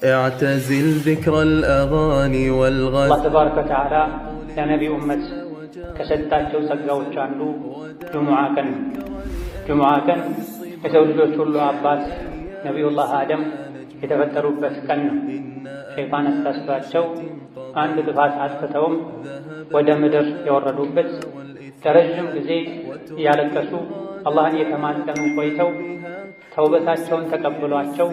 اعتزل ذكر الأغاني والغزل. الله تبارك وتعالى ለነቢዩ ኡመት ከሰጣቸው ጸጋዎች አንዱ ጁሙዓ ቀን የሰው ልጆች ሁሉ አባት ነቢዩላህ አደም የተፈጠሩበት ቀን ነው። ሸይጣን አሳስቷቸው አንድ ጥፋት አጥፍተውም ወደ ምድር የወረዱበት ለረጅም ጊዜ እያለቀሱ አላህን እየተማጸኑ ቆይተው ተውበታቸውን ተቀብሏቸው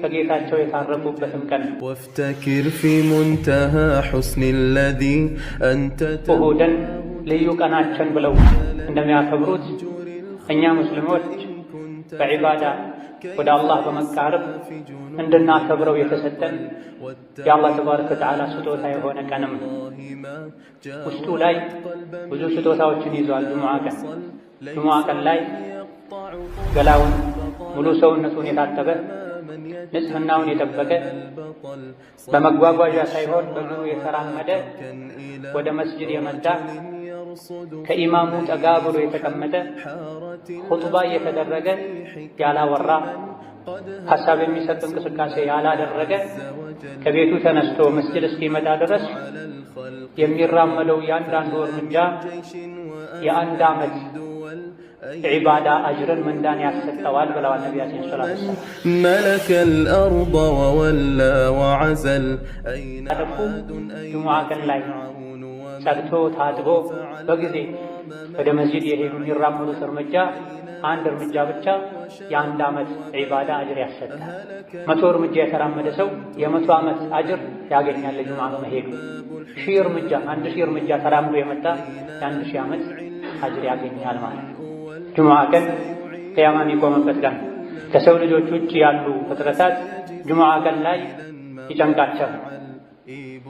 ከጌታቸው የታረቁበትም ቀን ነው። وافتكر في منتهى حسن الذي أنت ኡሁድን ልዩ ቀናችን ብለው እንደሚያከብሩት እኛ ሙስሊሞች በዒባዳ ወደ አላህ በመቃረብ እንድናከብረው የተሰጠን የአላህ ተባረከ ወተዓላ ስጦታ የሆነ ቀንም ውስጡ ላይ ብዙ ስጦታዎችን ይዟል። ጁሙዓ ቀን ላይ ገላውን ሙሉ ሰውነቱን የታጠበ ንጽህናውን የጠበቀ በመጓጓዣ ሳይሆን በእግሩ የተራመደ ወደ መስጅድ የመጣ ከኢማሙ ጠጋ ብሎ የተቀመጠ ኹጥባ እየተደረገ ያላወራ ሐሳብ የሚሰጥ እንቅስቃሴ ያላደረገ ከቤቱ ተነስቶ መስጅድ እስኪመጣ ድረስ የሚራመደው የአንዳንዱ እርምጃ የአንድ ዓመት ዒባዳ አጅርን ምንዳን ያሰጠዋል ብለዋል ነቢያችን ሰለላሁ ዐለይሂ ወሰለም። ملك الأرض وولى وعزل. ጁሙዓ ቀን ላይ ጸድቶ ታጥቦ በጊዜ ወደ መስጂድ የሄዱ የሚራመዱት እርምጃ አንድ እርምጃ ብቻ የአንድ ዓመት ዒባዳ አጅር ያሰጣል። 100 እርምጃ የተራመደ ሰው የ100 ዓመት አጅር ያገኛል ጁሙዓ መሄዱ። 1000 እርምጃ ተራምዶ የመጣ የ1000 ዓመት አጅር ያገኛል ማለት ነው። ጁሙዓ ቀን ቅያማ የሚቆምበት ቀን ከሰው ልጆች ውጭ ያሉ ፍጥረታት ጁሙዓ ቀን ላይ ይጨንቃቸዋል።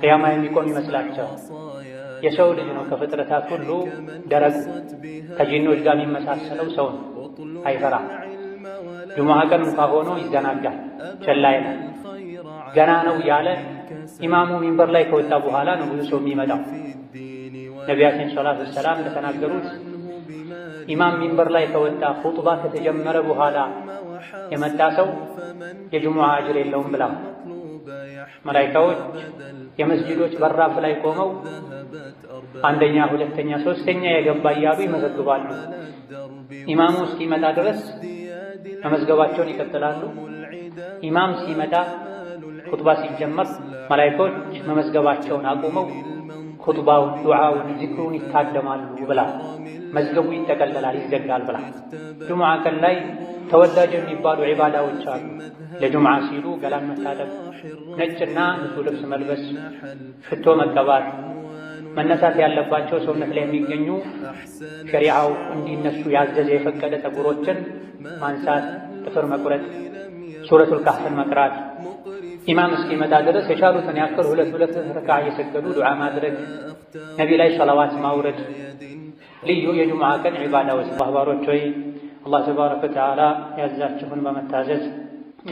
ቅያማ የሚቆም ይመስላቸው። የሰው ልጅ ነው ከፍጥረታት ሁሉ ደረቁ። ከጂኖች ጋር የሚመሳሰለው ሰው ነው። አይፈራም። ጁሙዓ ቀን እንኳ ሆኖ ይዘናጋል፣ ቸላ ይላል። ገና ነው ያለ ኢማሙ ሚንበር ላይ ከወጣ በኋላ ነው ብዙ ሰው የሚመጣው። ነቢያችን ሰለላሁ ዐለይሂ ወሰለም እንደተናገሩት ኢማም ሚንበር ላይ ከወጣ ኹጥባ ከተጀመረ በኋላ የመጣ ሰው የጁሙዓ አጅር የለውም ብላ መላኢካዎች የመስጂዶች በራፍ ላይ ቆመው አንደኛ፣ ሁለተኛ፣ ሶስተኛ የገባ እያሉ ይመዘግባሉ። ኢማሙ እስኪመጣ ድረስ መመዝገባቸውን ይቀጥላሉ። ኢማም ሲመጣ ኹጥባ ሲጀመር መላኢካዎች መመዝገባቸውን አቁመው ኹጥባውን፣ ዱዓውን፣ ዚክሩን ይታደማሉ ብላ መዝገቡ ይጠቀለላል፣ ይዘጋል ብላ። ጁሙዓ ቀን ላይ ተወዳጅ የሚባሉ ዒባዳዎች አሉ። ለጁሙዓ ሲሉ ገላን መታጠብ፣ ነጭና ንጹህ ልብስ መልበስ፣ ሽቶ መቀባት፣ መነሳት ያለባቸው ሰውነት ላይ የሚገኙ ሸሪዓው እንዲነሱ ያዘዘ የፈቀደ ፀጉሮችን ማንሳት፣ ጥፍር መቁረጥ፣ ሱረቱል ካህፍን መቅራት፣ ኢማም እስኪመጣ ድረስ የቻሉትን ያክል ሁለት ረክዓ እየሰገዱ ዱዓ ማድረግ፣ ነቢ ላይ ሰላዋት ማውረድ ልዩ የጁሙዓ ቀን ዒባዳዎች። ባሮች ሆይ አላህ ተባረከ ወተዓላ ያዛችሁን በመታዘዝ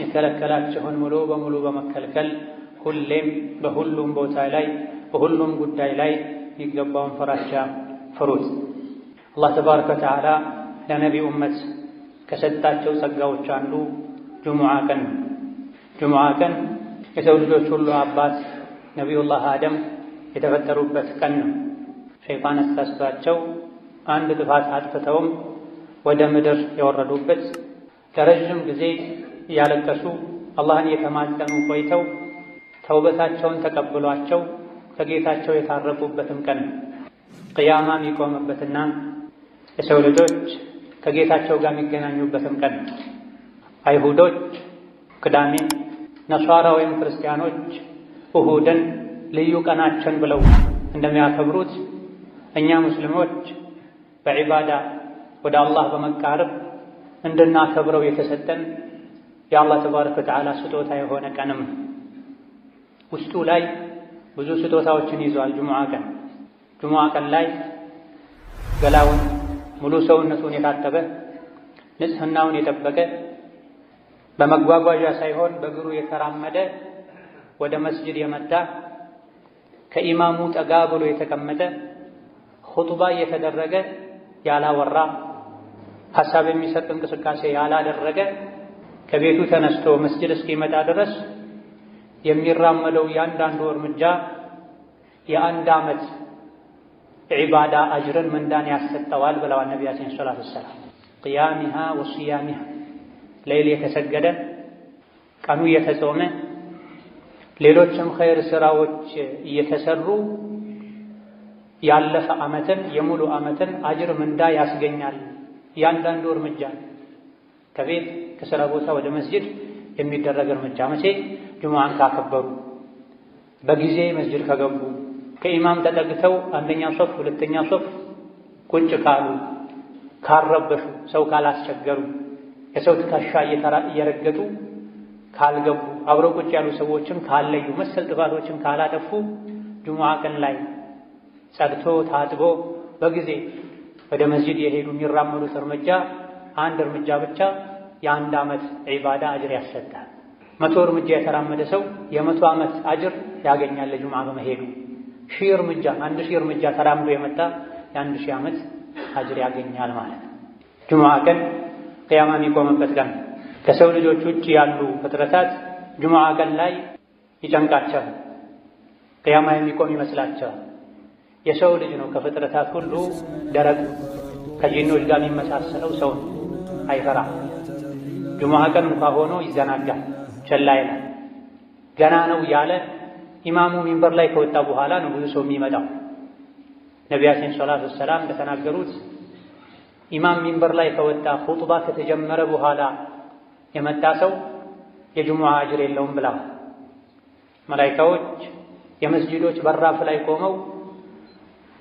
የከለከላችሁን ሙሉ በሙሉ በመከልከል ሁሌም በሁሉም ቦታ ላይ በሁሉም ጉዳይ ላይ ይገባውን ፍራቻ ፍሩት። አላህ ተባረከ ወተዓላ ለነቢዩ ኡመት ከሰጣቸው ጸጋዎች አንዱ ጁሙዓ ቀን። ጁሙዓ ቀን የሰው ልጆች ሁሉ አባት ነቢዩላህ አደም የተፈጠሩበት ቀን ነው። ሸይጣን አሳስቷቸው አንድ ጥፋት አጥፍተውም ወደ ምድር የወረዱበት ለረጅም ጊዜ እያለቀሱ አላህን እየተማጸኑ ቆይተው ተውበታቸውን ተቀብሏቸው ከጌታቸው የታረቁበትም ቀን ቅያማ የሚቆምበትና የሰው ልጆች ከጌታቸው ጋር የሚገናኙበትም ቀን። አይሁዶች ቅዳሜ፣ ነሷራ ወይም ክርስቲያኖች ኡሁድን ልዩ ቀናችን ብለው እንደሚያከብሩት እኛ ሙስሊሞች በዒባዳ ወደ አላህ በመቃረብ እንድናከብረው የተሰጠን የአላህ ተባረከ ወተዓላ ስጦታ የሆነ ቀንም ውስጡ ላይ ብዙ ስጦታዎችን ይዟል። ጁሙዓ ቀን ላይ ገላውን ሙሉ ሰውነቱን የታጠበ ንጽህናውን የጠበቀ በመጓጓዣ ሳይሆን በእግሩ የተራመደ ወደ መስጅድ የመጣ ከኢማሙ ጠጋ ብሎ የተቀመጠ ኹጥባ እየተደረገ ያላወራ ሐሳብ የሚሰጥ እንቅስቃሴ ያላደረገ ከቤቱ ተነስቶ መስጅድ እስኪመጣ ድረስ የሚራመደው ያንዳንዱ እርምጃ የአንድ ዓመት ዒባዳ አጅርን ምንዳን ያሰጠዋል ብለዋል ነቢያችን ሰለላሁ ዐለይሂ ወሰለም። ቅያሚሃ ወሲያሚሃ ሌሊት የተሰገደ ቀኑ እየተጾመ ሌሎችም ኸይር ስራዎች እየተሰሩ ያለፈ ዓመትን የሙሉ ዓመትን አጅር ምንዳ ያስገኛል። ያንዳንዱ እርምጃ ከቤት ከሥራ ቦታ ወደ መስጂድ የሚደረግ እርምጃ መቼ? ጁሙዓን ካከበሩ፣ በጊዜ መስጂድ ከገቡ፣ ከኢማም ተጠግተው አንደኛ ሶፍ ሁለተኛ ሶፍ ቁጭ ካሉ፣ ካረበሹ፣ ሰው ካላስቸገሩ፣ የሰው ትከሻ እየረገጡ ካልገቡ፣ አብረው ቁጭ ያሉ ሰዎችን ካለዩ፣ መሰል ጥፋቶችን ካላጠፉ ጁሙዓ ቀን ላይ ጸድቶ ታጥቦ በጊዜ ወደ መስጂድ የሄዱ የሚራመዱት እርምጃ አንድ እርምጃ ብቻ የአንድ ዓመት ዒባዳ አጅር ያሰጣል። 100 እርምጃ የተራመደ ሰው የ100 ዓመት አጅር ያገኛል ለጁሙዓ በመሄዱ። 1000 እርምጃ 1000 እርምጃ ተራምዶ የመጣ የ1000 ዓመት አጅር ያገኛል ማለት ነው። ጁሙዓ ቀን ቅያማ የሚቆምበት ቀን ከሰው ልጆች ውጭ ያሉ ፍጥረታት ጁሙዓ ቀን ላይ ይጨንቃቸዋል፣ ቅያማ የሚቆም ይመስላቸዋል። የሰው ልጅ ነው ከፍጥረታት ሁሉ ደረቅ፣ ከጂኖች ጋር የሚመሳሰለው ሰው አይፈራ። ጁሙዓ ቀን እንኳ ሆኖ ይዘናጋል፣ ቸላ ይላል። ገና ነው ያለ ኢማሙ ሚንበር ላይ ከወጣ በኋላ ነው ብዙ ሰው የሚመጣው። ነቢያችን ሰለላሁ ዐለይሂ ወሰለም እንደተናገሩት ኢማም ሚንበር ላይ ከወጣ ኹጥባ ከተጀመረ በኋላ የመጣ ሰው የጁሙዓ አጅር የለውም ብለዋል። መላኢካዎች የመስጂዶች በራፍ ላይ ቆመው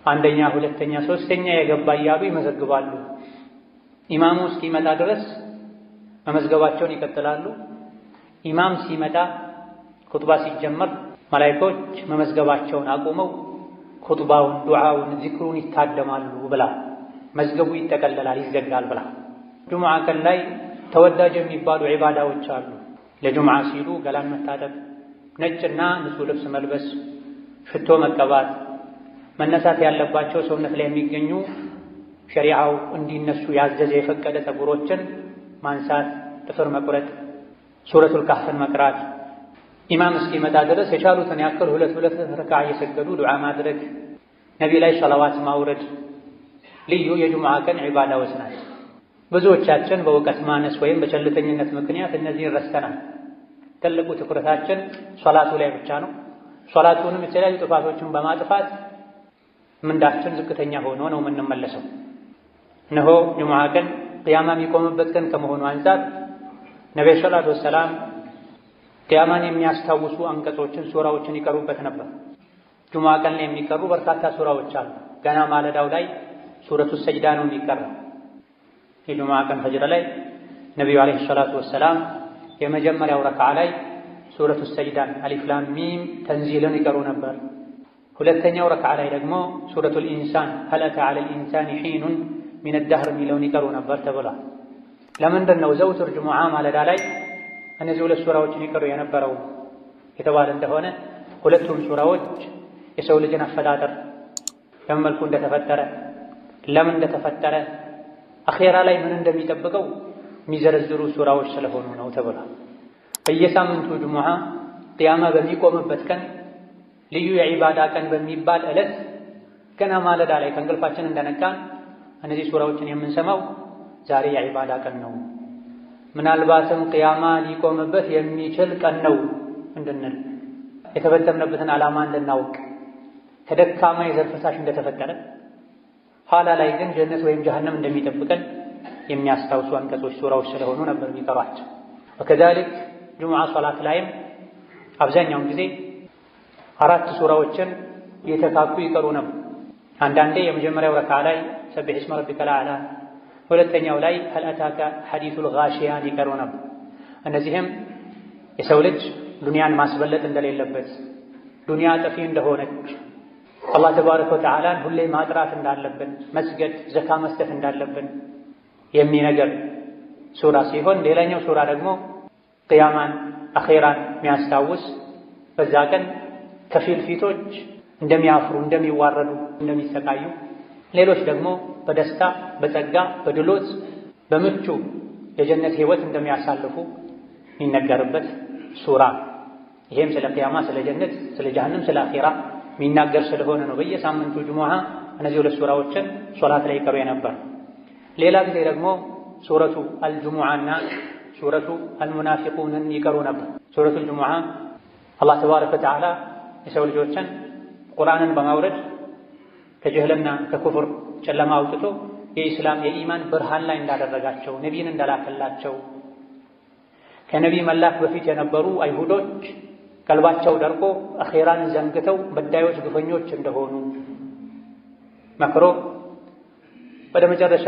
አንደኛ፣ ሁለተኛ፣ ሶስተኛ የገባ እያሉ ይመዘግባሉ። ኢማሙ እስኪመጣ ድረስ መመዝገባቸውን ይቀጥላሉ። ኢማም ሲመጣ ኹጥባ ሲጀመር መላኢካዎች መመዝገባቸውን አቁመው ኹጥባውን፣ ዱዓውን፣ ዚክሩን ይታደማሉ ብላ መዝገቡ ይጠቀለላል፣ ይዘጋል ብላ። ጁሙዓ ቀን ላይ ተወዳጅ የሚባሉ ዒባዳዎች አሉ። ለጁሙዓ ሲሉ ገላን መታጠብ፣ ነጭና ንጹህ ልብስ መልበስ፣ ሽቶ መቀባት፣ መነሳት ያለባቸው ሰውነት ላይ የሚገኙ ሸሪዓው እንዲነሱ ያዘዘ የፈቀደ ፀጉሮችን ማንሳት፣ ጥፍር መቁረጥ፣ ሱረቱል ካህፍን መቅራት፣ ኢማም እስኪመጣ ድረስ የቻሉትን ያክል ሁለት ረክዓ እየሰገዱ ዱዓ ማድረግ፣ ነቢ ላይ ሰላዋት ማውረድ ልዩ የጁሙዓ ቀን ዒባዳዎች ናቸው። ብዙዎቻችን በእውቀት ማነስ ወይም በቸልተኝነት ምክንያት እነዚህን ረስተናል። ትልቁ ትኩረታችን ሶላቱ ላይ ብቻ ነው። ሶላቱንም የተለያዩ ጥፋቶችን በማጥፋት ምንዳችን ዝቅተኛ ሆኖ ነው የምንመለሰው። እነሆ ጁሙዓ ቀን ቅያማ የሚቆምበት ቀን ከመሆኑ አንፃር ነብዩ ሰለላሁ ዐለይሂ ወሰለም ቅያማን የሚያስታውሱ አንቀጾችን፣ ሱራዎችን ይቀሩበት ነበር። ጁሙዓ ቀን ላይ የሚቀሩ በርካታ ሱራዎች አሉ። ገና ማለዳው ላይ ሱረቱ ሰጅዳ ነው የሚቀራው። የጁሙዓ ቀን ፈጅር ላይ ነቢዩ ዐለይሂ ሰላቱ ወሰላም የመጀመሪያው ረክዓ ላይ ሱረቱ ሰጅዳን አሊፍ ላም ሚም ተንዚልን ይቀሩ ነበር። ሁለተኛው ረክዓ ላይ ደግሞ ሱረቱል ኢንሳን ሀል አታ ዐለል ኢንሳኒ ሒኑን ሚነ ደህር የሚለውን ይቀሩ ነበር ተብሏል። ለምንድን ነው ዘውትር ጁሙዓ ማለዳ ላይ እነዚህ ሁለት ሱራዎችን ይቀሩ የነበረው የተባለ እንደሆነ ሁለቱም ሱራዎች የሰው ልጅን አፈጣጠር በምን መልኩ እንደተፈጠረ፣ ለምን እንደተፈጠረ፣ አኼራ ላይ ምን እንደሚጠብቀው የሚዘረዝሩ ሱራዎች ስለሆኑ ነው ተብሏል። በየሳምንቱ ጁሙዓ ቅያማ በሚቆምበት ቀን ልዩ የዒባዳ ቀን በሚባል ዕለት ገና ማለዳ ላይ ከእንቅልፋችን እንደነቃን እነዚህ ሱራዎችን የምንሰማው ዛሬ የዒባዳ ቀን ነው፣ ምናልባትም ቅያማ ሊቆምበት የሚችል ቀን ነው እንድንል፣ የተፈጠርንበትን ዓላማ እንድናውቅ፣ ከደካማ የዘር ፈሳሽ እንደተፈጠረ ኋላ ላይ ግን ጀነት ወይም ጀሀነም እንደሚጠብቀን የሚያስታውሱ አንቀጾች ሱራዎች ስለሆኑ ነበር የሚቀሯቸው። ወከዛሊክ ጁሙዓ ሶላት ላይም አብዛኛውን ጊዜ 4 ሱራዎችን የተካኩ ይቀሩ ነበር። አንዳንዴ የመጀመሪያው ረክዓ ላይ ሰቢሕ እስመ ረቢከል አዕላ፣ ሁለተኛው ላይ ሀል አታከ ሐዲሱል ጋሺያን ይቀሩ ነበር። እነዚህም የሰው ልጅ ዱንያን ማስበለጥ እንደሌለበት፣ ዱንያ ጠፊ እንደሆነች፣ አላህ ተባረከ ወተዓላን ሁሌ ማጥራት እንዳለብን፣ መስገድ፣ ዘካ መስጠት እንዳለብን የሚነገር ሱራ ሲሆን ሌላኛው ሱራ ደግሞ ቅያማን አኼራን የሚያስታውስ በዛ ቀን ከፊል ፊቶች እንደሚያፍሩ፣ እንደሚዋረዱ፣ እንደሚሰቃዩ፣ ሌሎች ደግሞ በደስታ በጸጋ በድሎት በምቹ የጀነት ህይወት እንደሚያሳልፉ የሚነገርበት ሱራ። ይሄም ስለ ቂያማ፣ ስለ ጀነት፣ ስለ ጀሃነም፣ ስለ አኺራ የሚናገር ስለሆነ ነው በየሳምንቱ ጁሙዓ እነዚህ ሁለት ሱራዎችን ሶላት ላይ ይቀሩ የነበር። ሌላ ጊዜ ደግሞ ሱረቱ አልጁሙዓና ሱረቱ አልሙናፊቁንን ይቀሩ ነበር። ሱረቱ አልጁሙዓ አላህ ተባረከ ወተዓላ የሰው ልጆችን ቁርአንን በማውረድ ከጅህልና ከኩፍር ጨለማ አውጥቶ የኢስላም የኢማን ብርሃን ላይ እንዳደረጋቸው፣ ነቢይን እንደላከላቸው፣ ከነቢይ መላክ በፊት የነበሩ አይሁዶች ቀልባቸው ደርቆ አኼራን ዘንግተው በዳዮች ግፈኞች እንደሆኑ መክሮ ወደ መጨረሻ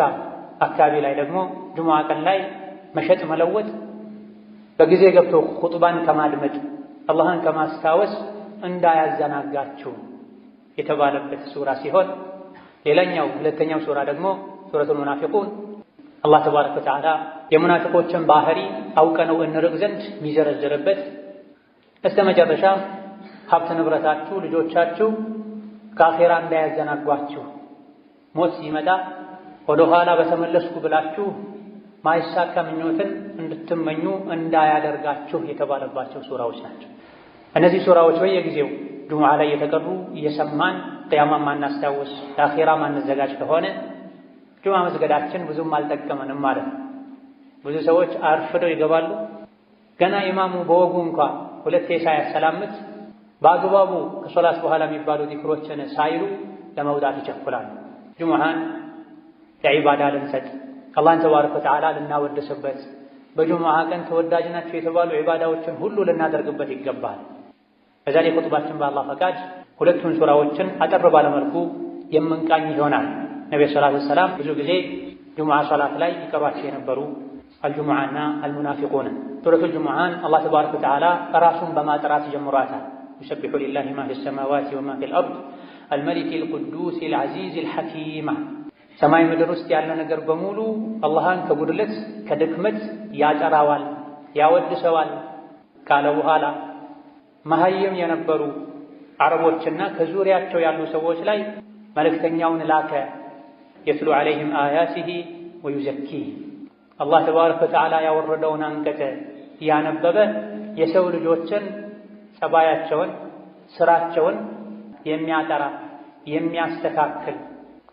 አካባቢ ላይ ደግሞ ጁሙዓ ቀን ላይ መሸጥ መለወጥ በጊዜ ገብቶ ኹጥባን ከማድመጥ አላህን ከማስታወስ እንዳያዘናጋችሁ የተባለበት ሱራ ሲሆን ሌላኛው ሁለተኛው ሱራ ደግሞ ሱረቱል ሙናፊቁን አላህ ተባረከ ወተዓላ የሙናፊቆችን ባህሪ አውቀነው እንርቅ ዘንድ የሚዘረዝርበት እስከ መጨረሻ ሀብት ንብረታችሁ፣ ልጆቻችሁ ከአኼራ እንዳያዘናጓችሁ ሞት ሲመጣ ወደ ኋላ በተመለስኩ ብላችሁ ማይሳካ ምኞትን እንድትመኙ እንዳያደርጋችሁ የተባለባቸው ሱራዎች ናቸው። እነዚህ ሱራዎች በየጊዜው ጁሙዓ ላይ የተቀሩ እየሰማን ቅያማ ማናስታውስ ለአኼራ ማንዘጋጅ ከሆነ ጁሙዓ መስገዳችን ብዙም አልጠቀመንም ማለት ነው። ብዙ ሰዎች አርፍደው ይገባሉ። ገና ኢማሙ በወጉ እንኳ ሁለቴ ሳያሰላምት በአግባቡ ከሶላት በኋላ የሚባሉ ዚክሮችን ሳይሉ ለመውጣት ይቸኩላሉ። ጁሙዓን ለዒባዳ ልንሰጥ አላህን ተባረከ ወተዓላ ልናወድስበት በጁሙዓ ቀን ተወዳጅ ናቸው የተባሉ ዒባዳዎችን ሁሉ ልናደርግበት ይገባል። በዛሬ ኹጥባችን በአላህ ፈቃድ ሁለቱን ሱራዎችን አጠር ባለመልኩ የምንቃኝ ይሆናል። ነብዩ ሰለላሁ ዐለይሂ ወሰለም ብዙ ጊዜ ጁሙዓ ሶላት ላይ ይቀሯቸው የነበሩ አልጁሙዓና አልሙናፊቁን። ሱረቱል ጁሙዓን አላህ ተባረከ ወተዓላ ራሱን በማጥራት ጀምሯታል። يسبح لله ما في السماوات وما في الأرض الملك القدوس العزيز الحكيم ሰማይ ምድር ውስጥ ያለ ነገር በሙሉ አላህን ከጉድለት ከድክመት ያጠራዋል ያወድሰዋል ካለ በኋላ መሀይም የነበሩ አረቦችና ከዙሪያቸው ያሉ ሰዎች ላይ መልእክተኛውን ላከ። የትሉ ዐለይሂም አያቲሂ ወዩዘኪህ አላህ ተባረከ ወተዓላ ያወረደውን አንቀጽ ያነበበ የሰው ልጆችን ጸባያቸውን ስራቸውን የሚያጠራ የሚያስተካክል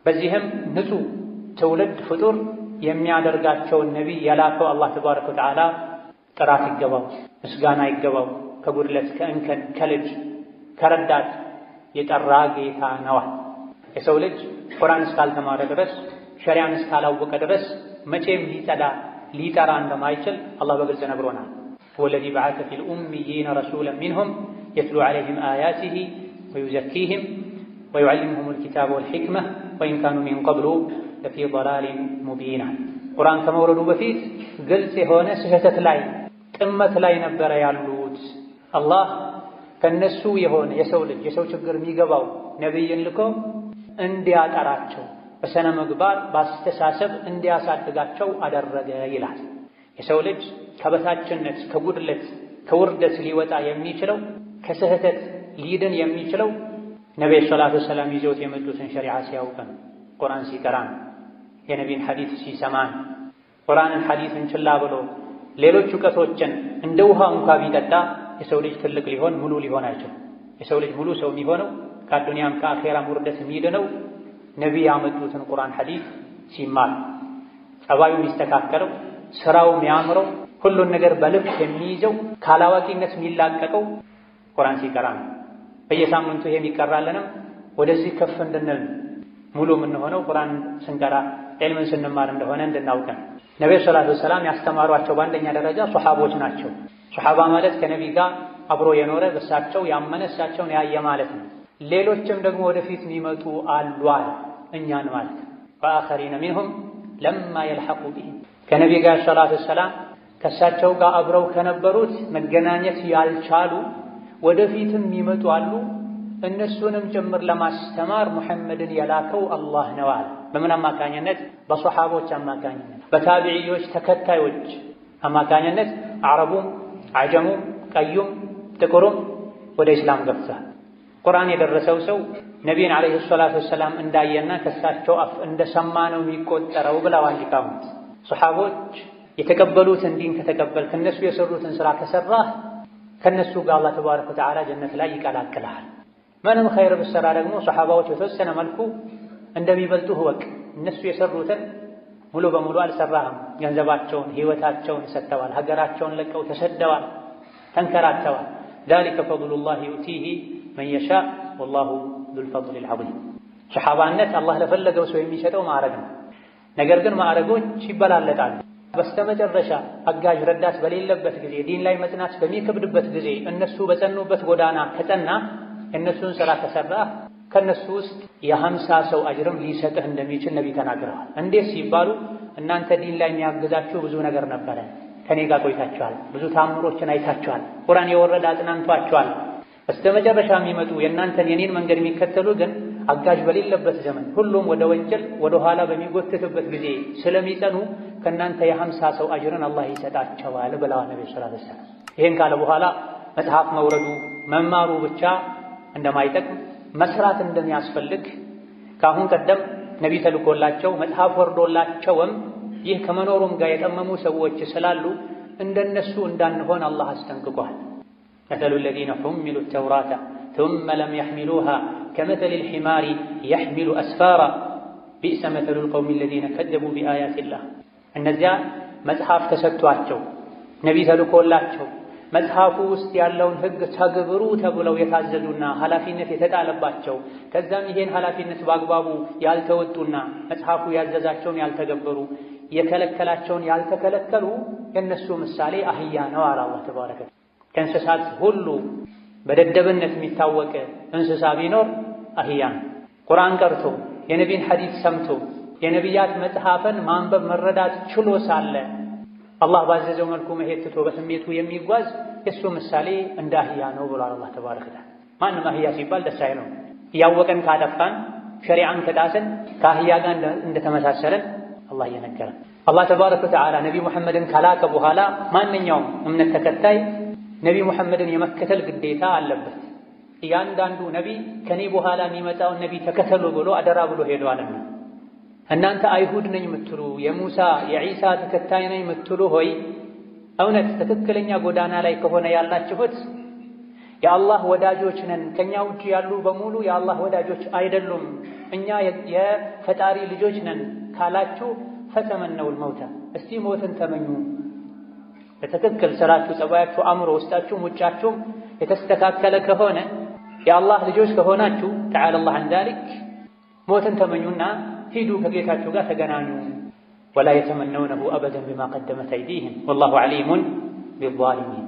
በዚህም ንጹህ ትውልድ ፍጡር የሚያደርጋቸውን ነቢይ የላከው አላህ ተባረከ ወተዓላ ጥራት ይገባው፣ ምስጋና ይገባው። ከጉድለት ከእንከን ከልጅ ከረዳት የጠራ ጌታ ነዋ። የሰው ልጅ ቁርአን እስካልተማረ ድረስ ሸሪዓን እስካላወቀ ድረስ መቼም ሊጠራ እንደማይችል አላህ በግልጽ ነግሮናል። ወለዚ በዐሰ ፊል ኡሚይነ ረሱለን ሚንሁም የትሉ ዐለይሂም አያቲሂ ወዩዘኪሂም ወዩዐልሊሙሁሙል ኪታበ ወልሒክመ ወኢን ካኑ ሚን ቀብሉ ለፊ ضላሊን ሙቢን። ቁርአን ከመውረዱ በፊት ግልጽ የሆነ ስህተት ላይ ጥመት ላይ ነበረ ያሉት። አላህ ከነሱ የሆነ የሰው ልጅ የሰው ችግር የሚገባው ነቢይን ልኮ እንዲያጠራቸው በሰነ ምግባር በአስተሳሰብ እንዲያሳድጋቸው አደረገ ይላል። የሰው ልጅ ከበታችነት ከጉድለት ከውርደት ሊወጣ የሚችለው ከስህተት ሊድን የሚችለው ነቢዩ ሰለላሁ ዐለይሂ ወሰለም ይዘውት የመጡትን ሸሪዓ ሲያውቅ ነው። ቁርአን ሲቀራን የነቢይን ሐዲስ ሲሰማን ቁርአንን ሐዲስን ችላ ብሎ ሌሎች እውቀቶችን እንደ ውሃ እንኳ ቢጠጣ የሰው ልጅ ትልቅ ሊሆን ሙሉ ሊሆን አይችልም። የሰው ልጅ ሙሉ ሰው የሚሆነው ከአዱንያም ከአኼራም ውርደት የሚድነው ነቢይ ያመጡትን ቁርአን ሐዲስ ሲማር፣ ጸባዩ የሚስተካከለው፣ ስራው የሚያምረው፣ ሁሉን ነገር በልብ የሚይዘው፣ ካላዋቂነት የሚላቀቀው ቁርአን ሲቀራ ነው። በየሳምንቱ ይሄ የሚቀራለንም ወደዚህ ከፍ እንድንል ሙሉ የምንሆነው ቁርአን ስንቀራ ዒልምን ስንማር እንደሆነ እንድናውቀን። ነብዩ ሰለላሁ ዐለይሂ ወሰለም ያስተማሯቸው በአንደኛ ደረጃ ሱሐቦች ናቸው። ሱሐባ ማለት ከነቢይ ጋር አብሮ የኖረ በሳቸው ያመነ እሳቸውን ያየ ማለት ነው። ሌሎችም ደግሞ ወደፊት የሚመጡ አሉ አለ እኛን ማለት ወአኸሪነ ሚንሁም ለማ የልሐቁ ቢሂም ከነቢይ ጋር ሰለላሁ ዐለይሂ ወሰለም ከእሳቸው ጋር አብረው ከነበሩት መገናኘት ያልቻሉ ወደፊትም የሚመጡ አሉ። እነሱንም ጭምር ለማስተማር ሙሐመድን የላከው አላህ ነው አለ። በምን አማካኝነት? በሱሐቦች አማካኝነት፣ በታቢዒዎች ተከታዮች አማካኝነት አረቡም አጀሙም ቀዩም ጥቁሩም ወደ ኢስላም ገብቷል። ቁርአን የደረሰው ሰው ነቢይን ዓለይሂ ሰላቱ ወሰላም እንዳየና ከሳቸው አፍ እንደሰማ ነው የሚቆጠረው ብለዋል ሊቃውንት። ሱሐቦች የተቀበሉትን ዲን ከተቀበልክ እነሱ የሰሩትን ስራ ከሰራህ ከነሱ ጋር አላህ ተባረከ ወተዓላ ጀነት ላይ ይቀላቅልሃል። ምንም ኸይር ብትሰራ ደግሞ ሰሐባዎች በተወሰነ መልኩ እንደሚበልጡህ እወቅ። እነሱ የሰሩትን ሙሉ በሙሉ አልሰራህም። ገንዘባቸውን፣ ህይወታቸውን ሰጥተዋል። ሀገራቸውን ለቀው ተሰደዋል፣ ተንከራተዋል። ዛሊከ ፈድሉላህ ዩእቲሂ መን የሻእ ወላሁ ዙል ፈድሊል ዐዚም። ሰሐባነት አላህ ለፈለገው ሰው የሚሰጠው ማዕረግ ነው። ነገር ግን ማዕረጎች ይበላለጣሉ። በስተመጨረሻ አጋዥ ረዳት በሌለበት ጊዜ፣ ዲን ላይ መጽናት በሚከብድበት ጊዜ እነሱ በጸኑበት ጎዳና ከጸና የእነሱን ሥራ ከሠራህ ከእነሱ ውስጥ የ50 ሰው አጅርም ሊሰጥህ እንደሚችል ነቢ ተናግረዋል። እንዴት ሲባሉ እናንተ ዲን ላይ የሚያግዛችሁ ብዙ ነገር ነበረ፣ ከኔ ጋር ቆይታችኋል፣ ብዙ ታምሮችን አይታችኋል፣ ቁርአን የወረደ አጽናንቷችኋል። በስተመጨረሻ የሚመጡ የእናንተን የኔን መንገድ የሚከተሉ ግን አጋዥ በሌለበት ዘመን ሁሉም ወደ ወንጀል ወደ ኋላ በሚጎትትበት ጊዜ ስለሚጸኑ ከእናንተ የ50 ሰው አጅርን አላህ ይሰጣቸዋል ብለዋል ነቢ ሰለላሁ ዐለይሂ ወሰለም። ይህን ካለ በኋላ መጽሐፍ መውረዱ መማሩ ብቻ እንደማይጠቅም መስራት እንደሚያስፈልግ ከአሁን ቀደም ነቢ ተልኮላቸው መጽሐፍ ወርዶላቸውም ይህ ከመኖሩም ጋር የጠመሙ ሰዎች ስላሉ እንደነሱ እንዳንሆን አላህ አስጠንቅቋል። መሰሉ الذين حملوا التوراة ثم لم يحملوها كمثل الحمار يحمل أسفارا بئس مثل القوم الذين كذبوا بآيات الله። እነዚያ መጽሐፍ ተሰጥቷቸው ነቢ ተልኮላቸው መጽሐፉ ውስጥ ያለውን ሕግ ተግብሩ ተብለው የታዘዙና ኃላፊነት የተጣለባቸው ከዛም ይሄን ኃላፊነት በአግባቡ ያልተወጡና መጽሐፉ ያዘዛቸውን ያልተገበሩ የከለከላቸውን ያልተከለከሉ የነሱ ምሳሌ አህያ ነው አለ አላህ ተባረከ። ከእንስሳት ሁሉ በደደብነት የሚታወቅ እንስሳ ቢኖር አህያ ነው። ቁርአን ቀርቶ የነቢን ሐዲስ ሰምቶ የነቢያት መጽሐፍን ማንበብ መረዳት ችሎ ሳለ አላህ ባዘዘው መልኩ መሄድ ትቶ በስሜቱ የሚጓዝ የሱ ምሳሌ እንደ አህያ ነው ብሏል አላህ ተባረከ ወተዓላ። ማንም አህያ ሲባል ደስ አይለው። እያወቀን ካጠፋን ሸሪዓን ከጣስን ከአህያ ጋር እንደተመሳሰለን አላህ እየነገረን። አላህ ተባረከ ወተዓላ ነቢ ሙሐመድን ከላከ በኋላ ማንኛውም እምነት ተከታይ ነቢ ሙሐመድን የመከተል ግዴታ አለበት። እያንዳንዱ ነቢ ከኔ በኋላ የሚመጣውን ነቢ ተከተሉ ብሎ አደራ ብሎ ሄዷልና እናንተ አይሁድ ነኝ የምትሉ የሙሳ የዒሳ ተከታይ ነኝ የምትሉ ሆይ እውነት ትክክለኛ ጎዳና ላይ ከሆነ ያላችሁት የአላህ ወዳጆች ነን፣ ከኛ ውጭ ያሉ በሙሉ የአላህ ወዳጆች አይደሉም፣ እኛ የፈጣሪ ልጆች ነን ካላችሁ ፈተመነውል መውታ፣ እስቲ ሞትን ተመኙ። በትክክል ስራችሁ፣ ጸባያችሁ፣ አእምሮ፣ ውስጣችሁም ውጫችሁም የተስተካከለ ከሆነ የአላህ ልጆች ከሆናችሁ ተዓላ አላህ ዐን ዛሊክ ሞትን ተመኙና ሂዱ ከጌታችሁ ጋር ተገናኙ። ወላ የተመነውነሁ አበደን ቢማ ቀደመት አይዲህም ወላሁ ዐሊሙን ቢዛሊሚን።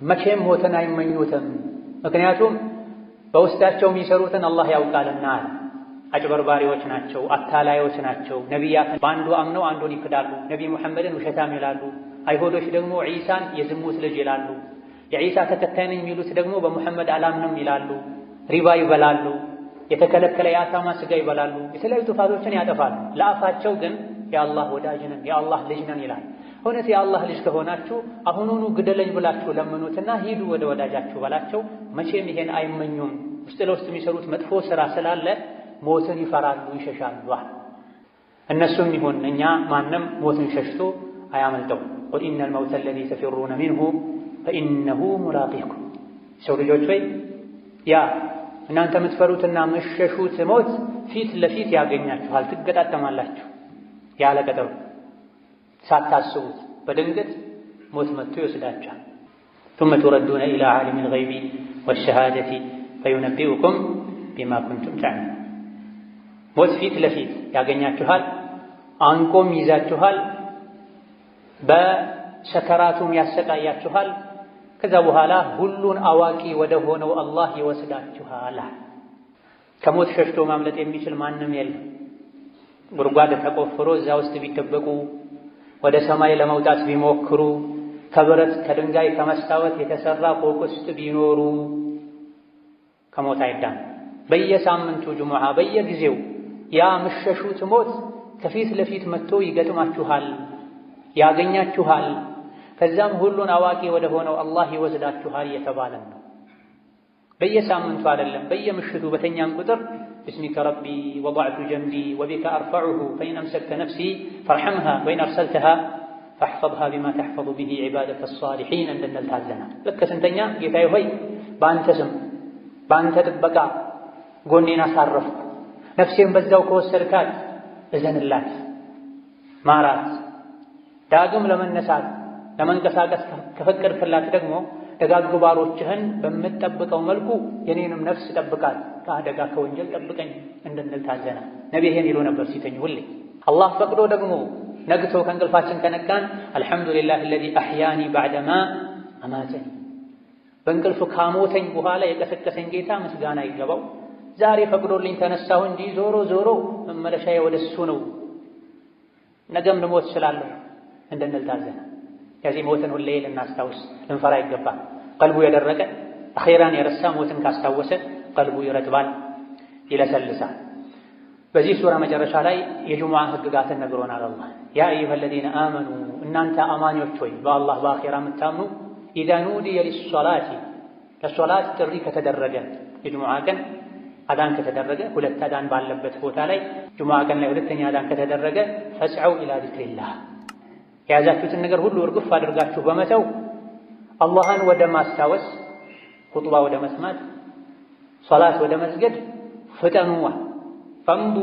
መቼም ሞትን አይመኙትም፣ ምክንያቱም በውስጣቸው የሚሰሩትን አላህ ያውቃልና። አጭበርባሪዎች ናቸው፣ አታላዮች ናቸው። ነቢያትን በአንዱ አምነው አንዱን ይክዳሉ። ነቢ ሙሐመድን ውሸታም ይላሉ። አይሁዶች ደግሞ ዒሳን የዝሙት ልጅ ይላሉ። የዒሳ ተከታይ ነኝ የሚሉት ደግሞ በሙሐመድ አላምንም ይላሉ። ሪባ ይበላሉ። የተከለከለ የአሳማ ስጋ ይበላሉ። የተለያዩ ጥፋቶችን ያጠፋሉ። ለአፋቸው ግን የአላህ ወዳጅ ነን የአላህ ልጅ ነን ይላል። እውነት የአላህ ልጅ ከሆናችሁ አሁኑኑ ግደለኝ ብላችሁ ለምኑትና ሂዱ ወደ ወዳጃችሁ በላቸው። መቼም ይሄን አይመኙም። ውስጥ ለውስጥ የሚሰሩት መጥፎ ስራ ስላለ ሞትን ይፈራሉ፣ ይሸሻሉ። እነሱም ይሁን እኛ ማንም ሞትን ሸሽቶ አያመልጠው። ቁል ኢነል መውተ አለዚ ተፊሩነ ሚንሁ ፈኢነሁ ሙላቂኩም። ሰው ልጆች ወይ ያ እናንተ የምትፈሩትና የምትሸሹት ሞት ፊት ለፊት ያገኛችኋል፣ ትገጣጠማላችሁ። ያለ ቀጠሮ ሳታስቡት በድንገት ሞት መጥቶ ይወስዳችኋል። ثم تردون إلى عالم الغيب والشهادة فينبئكم بما كنتم تعملون። ሞት ፊት ለፊት ያገኛችኋል፣ አንቆም ይዛችኋል፣ በሰከራቱም ያሰቃያችኋል። ከዛ በኋላ ሁሉን አዋቂ ወደ ሆነው አላህ ይወስዳችኋል። ከሞት ሸሽቶ ማምለጥ የሚችል ማንም የለም። ጉድጓድ ተቆፍሮ እዛ ውስጥ ቢደበቁ፣ ወደ ሰማይ ለመውጣት ቢሞክሩ፣ ከብረት ከድንጋይ ከመስታወት የተሰራ ፎቅ ውስጥ ቢኖሩ ከሞት አይዳን። በየሳምንቱ ጁሙዓ በየጊዜው ያ ምሸሹት ሞት ከፊት ለፊት መጥቶ ይገጥማችኋል፣ ያገኛችኋል። ከዛም ሁሉን አዋቂ ወደ ሆነው አላህ ይወስዳችኋል እየተባለ ነው። በየሳምንቱ አይደለም፣ በየምሽቱ በተኛም ቁጥር ብስሚከ ረቢ ወضዕቱ ጀንቢ ወቢከ አርፈዑሁ ፈኢን አምሰክተ ነፍሲ ፈርሐምሃ ወኢን አርሰልተሃ فاحفظها بما تحفظ به عبادك الصالحين እንድንል ታዘናል። ልክ ስንተኛ ጌታዬ ሆይ በአንተ ስም በአንተ ጥበቃ ጎኔን አሳረፍኩ፣ ነፍሴን በዛው ከወሰድካት እዘንላት፣ ማራት፣ ዳግም ለመነሳት ለመንቀሳቀስ ከፈቀድክላት ደግሞ ደጋግ ባሮችህን በምትጠብቀው መልኩ የኔንም ነፍስ ጠብቃት፣ ከአደጋ ከወንጀል ጠብቀኝ እንድንል ታዘናል። ነቢ ይሄን ይሉ ነበር ሲተኙ ሁሌ። አላህ ፈቅዶ ደግሞ ነግቶ ከእንቅልፋችን ከነቃን አልሐምዱሊላህ አለዚ አሕያኒ ባዕደማ አማተኒ፣ በእንቅልፍ ካሞተኝ በኋላ የቀሰቀሰኝ ጌታ ምስጋና ይገባው። ዛሬ ፈቅዶልኝ ተነሳሁ እንጂ ዞሮ ዞሮ መመለሻዬ ወደሱ ነው፣ ነገም ልሞት እችላለሁ እንድንል ታዘናል። ከዚህ ሞትን ሁሌ ልናስታውስ ልንፈራ ይገባል። ቀልቡ የደረቀ አኼራን የረሳ ሞትን ካስታወሰ ቀልቡ ይረጥባል፣ ይለሰልሳል። በዚህ ሱራ መጨረሻ ላይ የጁሙዓ ህግጋትን ነግሮናል። አላህ ያ አዩሀ ለዚነ አመኑ እናንተ አማኞች ሆይ በአላህ በአኼራ የምታምኑ ኢዛ ኑዲየ ሊሶላቲ ለሶላት ጥሪ ከተደረገ የጁሙዓ ቀን አዳን ከተደረገ ሁለት አዳን ባለበት ቦታ ላይ ጁሙዓ ቀን ላይ ሁለተኛ አዳን ከተደረገ ፈስዐው ኢላ ዚክሪላህ የያዛችሁትን ነገር ሁሉ እርግፍ አድርጋችሁ በመተው አላህን ወደ ማስታወስ፣ ኹጥባ ወደ መስማት፣ ሶላት ወደ መስገድ ፍጠኑዋ። ፈምዱ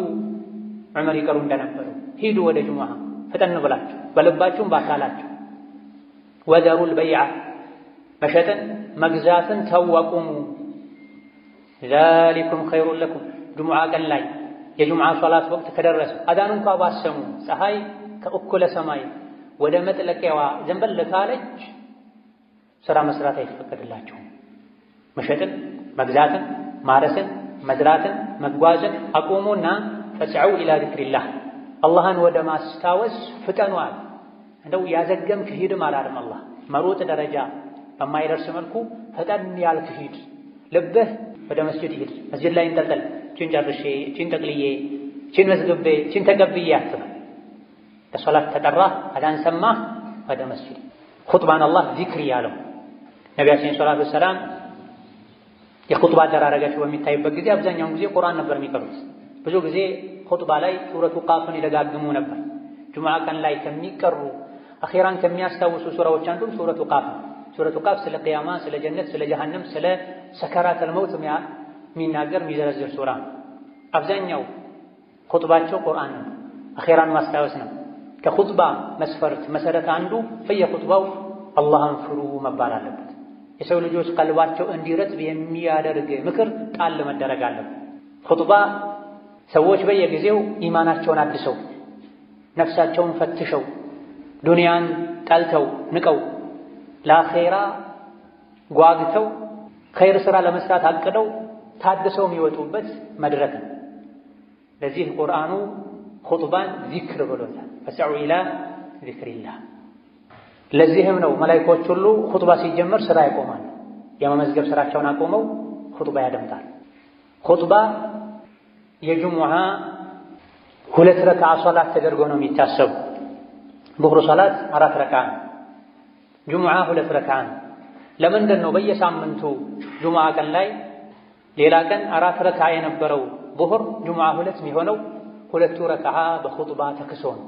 ዑመር ይቀሩ እንደነበሩ ሂዱ ወደ ጁሙዓ ፍጠን ብላችሁ በልባችሁም በአካላችሁ። ወዘሩል በይዓ መሸጥን መግዛትን ተወቁሙ። ዛሊኩም ኸይሩን ለኩም ጁሙዓ ቀን ላይ የጁሙዓ ሶላት ወቅት ከደረሰ አዳን እንኳ ባሰሙ ፀሐይ ከእኩለ ሰማይ ወደ መጥለቂያዋ ዘንበል ካለች ሥራ መስራት አይፈቀድላችሁም። መሸጥን መግዛትን ማረስን መዝራትን መጓዝን አቁሙና ፈስዐው ኢላ ዚክሪላህ አላህን ወደ ማስታወስ ፍጠኗል። እንደው ያዘገምክ ሂድም አላለም አላህ። መሮጥ ደረጃ በማይደርስ መልኩ ፈጠን ያልክ ሂድ። ልብህ ወደ መስጂድ ሂድ፣ መስጂድ ላይ እንጠልጠል፣ ቺን ጨርሼ ቺን ጠቅልዬ ቺን መዝግቤ ቺን ተቀብዬ አትበል። ለሶላት ተጠራህ አዳን ሰማህ ወደ መስጂድ። ኹጥባን አላህ ዚክር ያለው ነቢያችን ሰለላሁ ዐለይሂ ወሰለም የኹጥባ አደራረጋቸው በሚታይበት ጊዜ አብዛኛውን ጊዜ ቁርአን ነበር የሚቀሩት። ብዙ ጊዜ ኹጥባ ላይ ሱረቱ ቃፍን ይደጋግሙ ነበር። ጁሙዓ ቀን ላይ ከሚቀሩ አኺራን ከሚያስታውሱ ሱራዎች አንዱም ሱረቱ ቃፍ ነው። ሱረቱ ቃፍ ስለ ቂያማ፣ ስለ ጀነት፣ ስለ ጀሃነም፣ ስለ ሰከራተል መውት የሚናገር የሚዘረዝር ሱራ። አብዛኛው ኹጥባቸው ቁርአን ነው፣ አኺራን ማስታወስ ነው። ከኹጥባ መስፈርት መሰረት አንዱ በየኹጥባው አላህን ፍሩ መባል አለበት። የሰው ልጆች ቀልባቸው እንዲረጥብ የሚያደርግ ምክር ጣል መደረግ አለበት። ኹጥባ ሰዎች በየጊዜው ኢማናቸውን አድሰው ነፍሳቸውን ፈትሸው ዱንያን ጠልተው ንቀው ለአኼራ ጓግተው ኸይር ሥራ ለመስራት አቅደው ታድሰው የሚወጡበት መድረክ ነው። ለዚህ ቁርአኑ ኹጥባን ዚክር ብሎታል። ፈስዐው ኢላ ዚክሪላህ። ለዚህም ነው መላኢኮች ሁሉ ኹጥባ ሲጀመር ስራ ያቆማሉ። የመመዝገብ ስራቸውን አቆመው ኹጥባ ያደምጣል። ኹጥባ የጁሙዓ 2 ረክዓ ሶላት ተደርጎ ነው የሚታሰቡ። ዙህር ሶላት 4 ረክዓ፣ ጁሙዓ 2 ረክዓ። ለምንድን ነው በየሳምንቱ ጁሙዓ ቀን ላይ ሌላ ቀን 4 ረክዓ የነበረው ዙህር ጁሙዓ 2 የሚሆነው? 2 ረክዓ በኹጥባ ተክሶ ነው።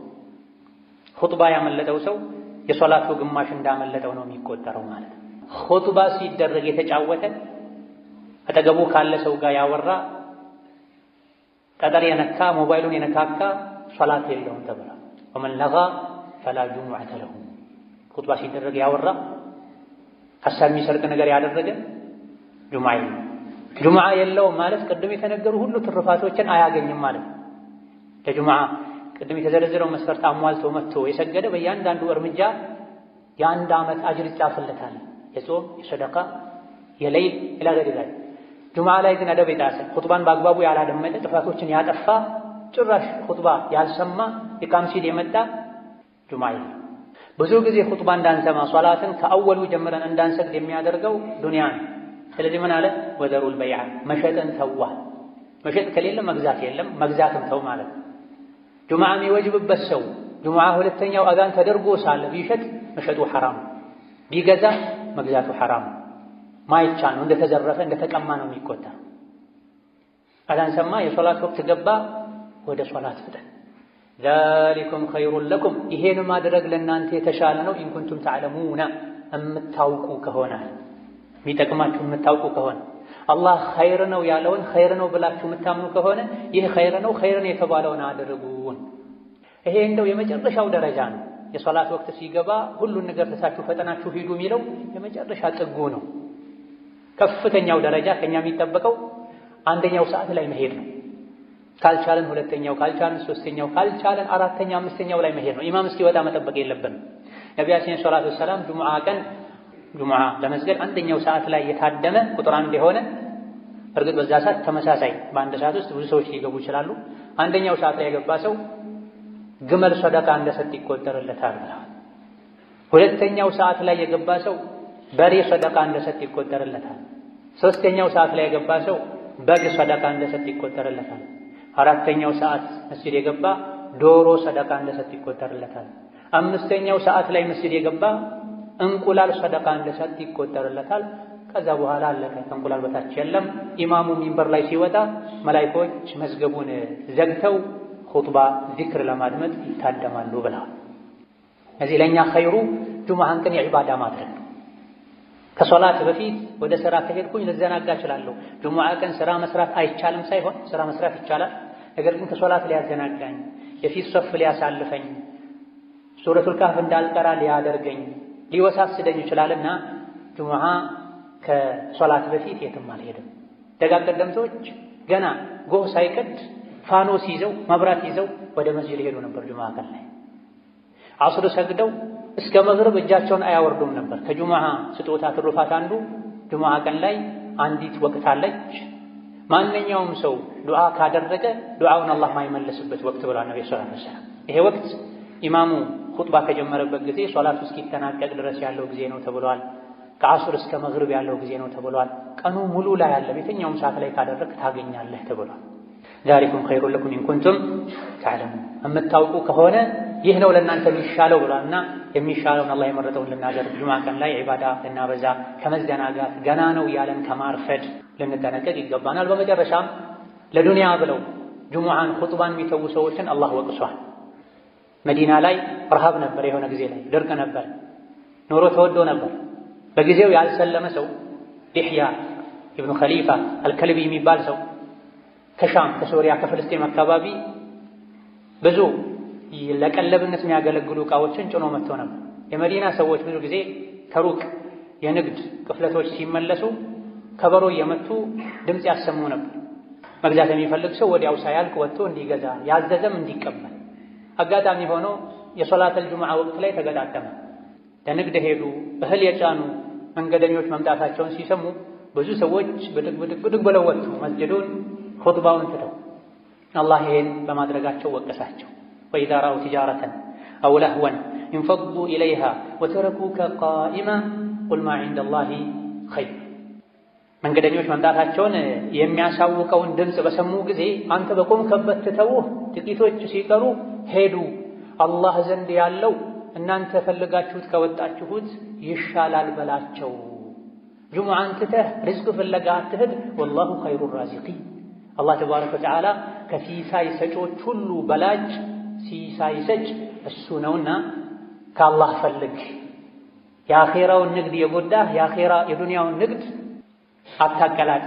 ኹጥባ ያመለጠው ሰው የሶላቱ ግማሽ እንዳመለጠው ነው የሚቆጠረው ማለት ነው። ኹጥባ ሲደረግ የተጫወተ አጠገቡ ካለ ሰው ጋር ያወራ ጠጠር የነካ ሞባይሉን የነካካ ሶላት የለውም ተብሏል። ወመን ለጋ ፈላ ጁሙዐተ ለሁ። ኹጥባ ሲደረግ ያወራ ሐሳብ የሚሰርቅ ነገር ያደረገ ጁሙዓ የለውም። ጁሙዓ የለውም ማለት ቅድም የተነገሩ ሁሉ ትርፋቶችን አያገኝም ማለት ነው። ለጁሙዓ ቅድም የተዘረዘረው መስፈርት አሟልቶ መጥቶ የሰገደ በእያንዳንዱ እርምጃ የአንድ ዓመት አጅር ይጻፍለታል። የጾም፣ የሰደቃ፣ የሌይል ኢላ ገይሪ ዛሊክ። ጁሙዓ ላይ ግን አደብ የጣሰ ኹጥባን በአግባቡ ያላደመጠ ጥፋቶችን ያጠፋ ጭራሽ ኹጥባ ያልሰማ ኢቃም ሲል የመጣ ጁሙዓ የለም። ብዙ ጊዜ ኹጥባ እንዳንሰማ ሶላትን ከአወሉ ጀምረን እንዳንሰግድ የሚያደርገው ዱንያ ነው። ስለዚህ ምን አለ? ወዘሩል በይዓ መሸጥን ተዋ። መሸጥ ከሌለ መግዛት የለም፣ መግዛትም ተው ማለት ነው። ጁሙዓ የሚወጅብበት ሰው ጁሙዓ 2ኛው አዛን ተደርጎ ሳለ ቢሸጥ መሸጡ ሐራም፣ ቢገዛ መግዛቱ ሐራም። ማይቻል ነው፣ እንደተዘረፈ እንደተቀማ ነው የሚቆጠር። አዛን ሰማ፣ የሶላት ወቅት ገባ፣ ወደ ሶላት ፍጠን። ዛሊኩም ኸይሩን ለኩም ይሄን ማድረግ ለእናንተ የተሻለ ነው። ኢን ኩንቱም ተዕለሙና የምታውቁ ከሆነ የሚጠቅማችሁ የምታውቁ ከሆነ አላህ ኸይር ነው ያለውን ኸይር ነው ብላችሁ የምታምኑ ከሆነ ይህ ኸይር ነው፣ ኸይርን የተባለውን አድርጉን። ይሄ እንደው የመጨረሻው ደረጃ ነው። የሶላት ወቅት ሲገባ ሁሉን ነገር ትታችሁ ፈጠናችሁ ሂዱ የሚለው የመጨረሻ ጥጉ ነው። ከፍተኛው ደረጃ ከኛ የሚጠበቀው አንደኛው ሰዓት ላይ መሄድ ነው። ካልቻለን ሁለተኛው፣ ካልቻለን ሶስተኛው፣ ካልቻለን አራተኛ አምስተኛው ላይ መሄድ ነው። ኢማም እስኪወጣ መጠበቅ የለብንም። ነቢያችን ሰለላሁ ዐለይሂ ወሰለም ጁሙዓ ለመስገድ አንደኛው ሰዓት ላይ የታደመ ቁጥር አንድ የሆነ እርግጥ በዛ ሰዓት ተመሳሳይ በአንድ ሰዓት ውስጥ ብዙ ሰዎች ሊገቡ ይችላሉ። አንደኛው ሰዓት ላይ የገባ ሰው ግመል ሰደቃ እንደሰጥ ይቆጠርለታል ብለዋል። ሁለተኛው ሰዓት ላይ የገባ ሰው በሬ ሰደቃ እንደሰጥ ይቆጠርለታል። ሶስተኛው ሰዓት ላይ የገባ ሰው በግ ሰደቃ እንደሰጥ ይቆጠርለታል። አራተኛው ሰዓት መስጂድ የገባ ዶሮ ሰደቃ እንደሰጥ ይቆጠርለታል። አምስተኛው ሰዓት ላይ መስጂድ የገባ እንቁላል ሰደቃ እንደሰጥ ይቆጠርለታል። ከዛ በኋላ አለቀ። ከእንቁላል በታች የለም። ኢማሙ ሚንበር ላይ ሲወጣ መላኢኮች መዝገቡን ዘግተው ኹጥባ ዚክር ለማድመጥ ይታደማሉ ብለዋል። እዚህ ለእኛ ኸይሩ ጁሙዓን ቀን የዒባዳ ማድረግ ነው። ከሶላት በፊት ወደ ስራ ከሄድኩኝ ልዘናጋ እችላለሁ። ጁሙዓ ቀን ስራ መስራት አይቻልም ሳይሆን ስራ መስራት ይቻላል። ነገር ግን ከሶላት ሊያዘናጋኝ፣ የፊት ሶፍ ሊያሳልፈኝ፣ ሱረቱል ካህፍ እንዳልቀራ ሊያደርገኝ፣ ሊወሳስደኝ ይችላልና ጁሙዓ ከሶላት በፊት የትም አልሄድም። ደጋግ ቀደምቶች ገና ጎህ ሳይቀድ ፋኖስ ይዘው መብራት ይዘው ወደ መስጂድ ሄዱ ነበር። ጁሙዓ ቀን ላይ ዐስር ሰግደው እስከ መግሪብ እጃቸውን አያወርዱም ነበር። ከጁሙዓ ስጦታ ትሩፋት አንዱ ጁሙዓ ቀን ላይ አንዲት ወቅት አለች። ማንኛውም ሰው ዱዓ ካደረገ ዱዓውን አላህ ማይመለስበት ወቅት ብሏል ነብዩ ሰለላሁ ዐለይሂ ወሰለም። ይሄ ወቅት ኢማሙ ኹጥባ ከጀመረበት ጊዜ ሶላቱ እስኪጠናቀቅ ድረስ ያለው ጊዜ ነው ተብሏል። ከዐስር እስከ መግሪብ ያለው ጊዜ ነው ተብሏል። ቀኑ ሙሉ ላይ ያለ የትኛውም ሰዓት ላይ ካደረግ ታገኛለህ ተብሏል። ዛሊኩም ኸይሩን ለኩም ኢን ኩንቱም ተዕለሙን የምታውቁ ከሆነ ይህ ነው ለእናንተ የሚሻለው ብሏልና የሚሻለውን አላህ የመረጠውን ልናደርግ ጁሙዓ ቀን ላይ ዒባዳ ልናበዛ ከመዘናጋት ገና ነው ያለን ከማርፈድ ልንጠነቀቅ ይገባናል። በመጨረሻም ለዱንያ ብለው ጁሙዓን ኹጥባን የሚተዉ ሰዎችን አላህ ወቅሷል። መዲና ላይ ረሃብ ነበር፣ የሆነ ጊዜ ላይ ድርቅ ነበር፣ ኑሮ ተወዶ ነበር። በጊዜው ያልሰለመ ሰው ዲሕያ ኢብኑ ኸሊፋ አልከልቢ የሚባል ሰው ከሻም ከሶሪያ ከፍልስጤም አካባቢ ብዙ ለቀለብነት የሚያገለግሉ ዕቃዎችን ጭኖ መጥቶ ነበር። የመዲና ሰዎች ብዙ ጊዜ ከሩቅ የንግድ ቅፍለቶች ሲመለሱ ከበሮ እየመቱ ድምፅ ያሰሙ ነበር። መግዛት የሚፈልግ ሰው ወዲያው ሳያልቅ ወጥቶ እንዲገዛ ያዘዘም እንዲቀበል። አጋጣሚ ሆኖ የሶላተል ጁሙዓ ወቅት ላይ ተገጣጠመ። ለንግድ ሄዱ። እህል የጫኑ መንገደኞች መምጣታቸውን ሲሰሙ ብዙ ሰዎች ብድግ ብለው ወጡ መስጅዱን ኹጥባውን ትተው። አላህ ይሄን በማድረጋቸው ወቀሳቸው። ወኢዛ ረአው ቲጃረተን አው ለህወን እንፈዱ ኢለይሃ ወተረኩከ ቃኢማ ቁል ማ ዒንደላሂ ኸይር። መንገደኞች መምጣታቸውን የሚያሳውቀውን ድምፅ በሰሙ ጊዜ አንተ በቆምከበት ትተውህ ጥቂቶች ሲቀሩ ሄዱ። አላህ ዘንድ ያለው እናንተ ፈልጋችሁት ከወጣችሁት ይሻላል በላቸው። ጁሙዓን ትተህ ሪዝቅ ፍለጋ አትሂድ። ወላሁ ኸይሩ ራዚቂን። አላህ ተባረከ ወተዓላ ከሲሳይ ሰጮች ሁሉ በላጭ ሲሳይ ሰጭ እሱ ነውና ከአላህ ፈልግ። የአኼራውን ንግድ የጎዳህ የአኼራ የዱንያውን ንግድ አታቀላጥ።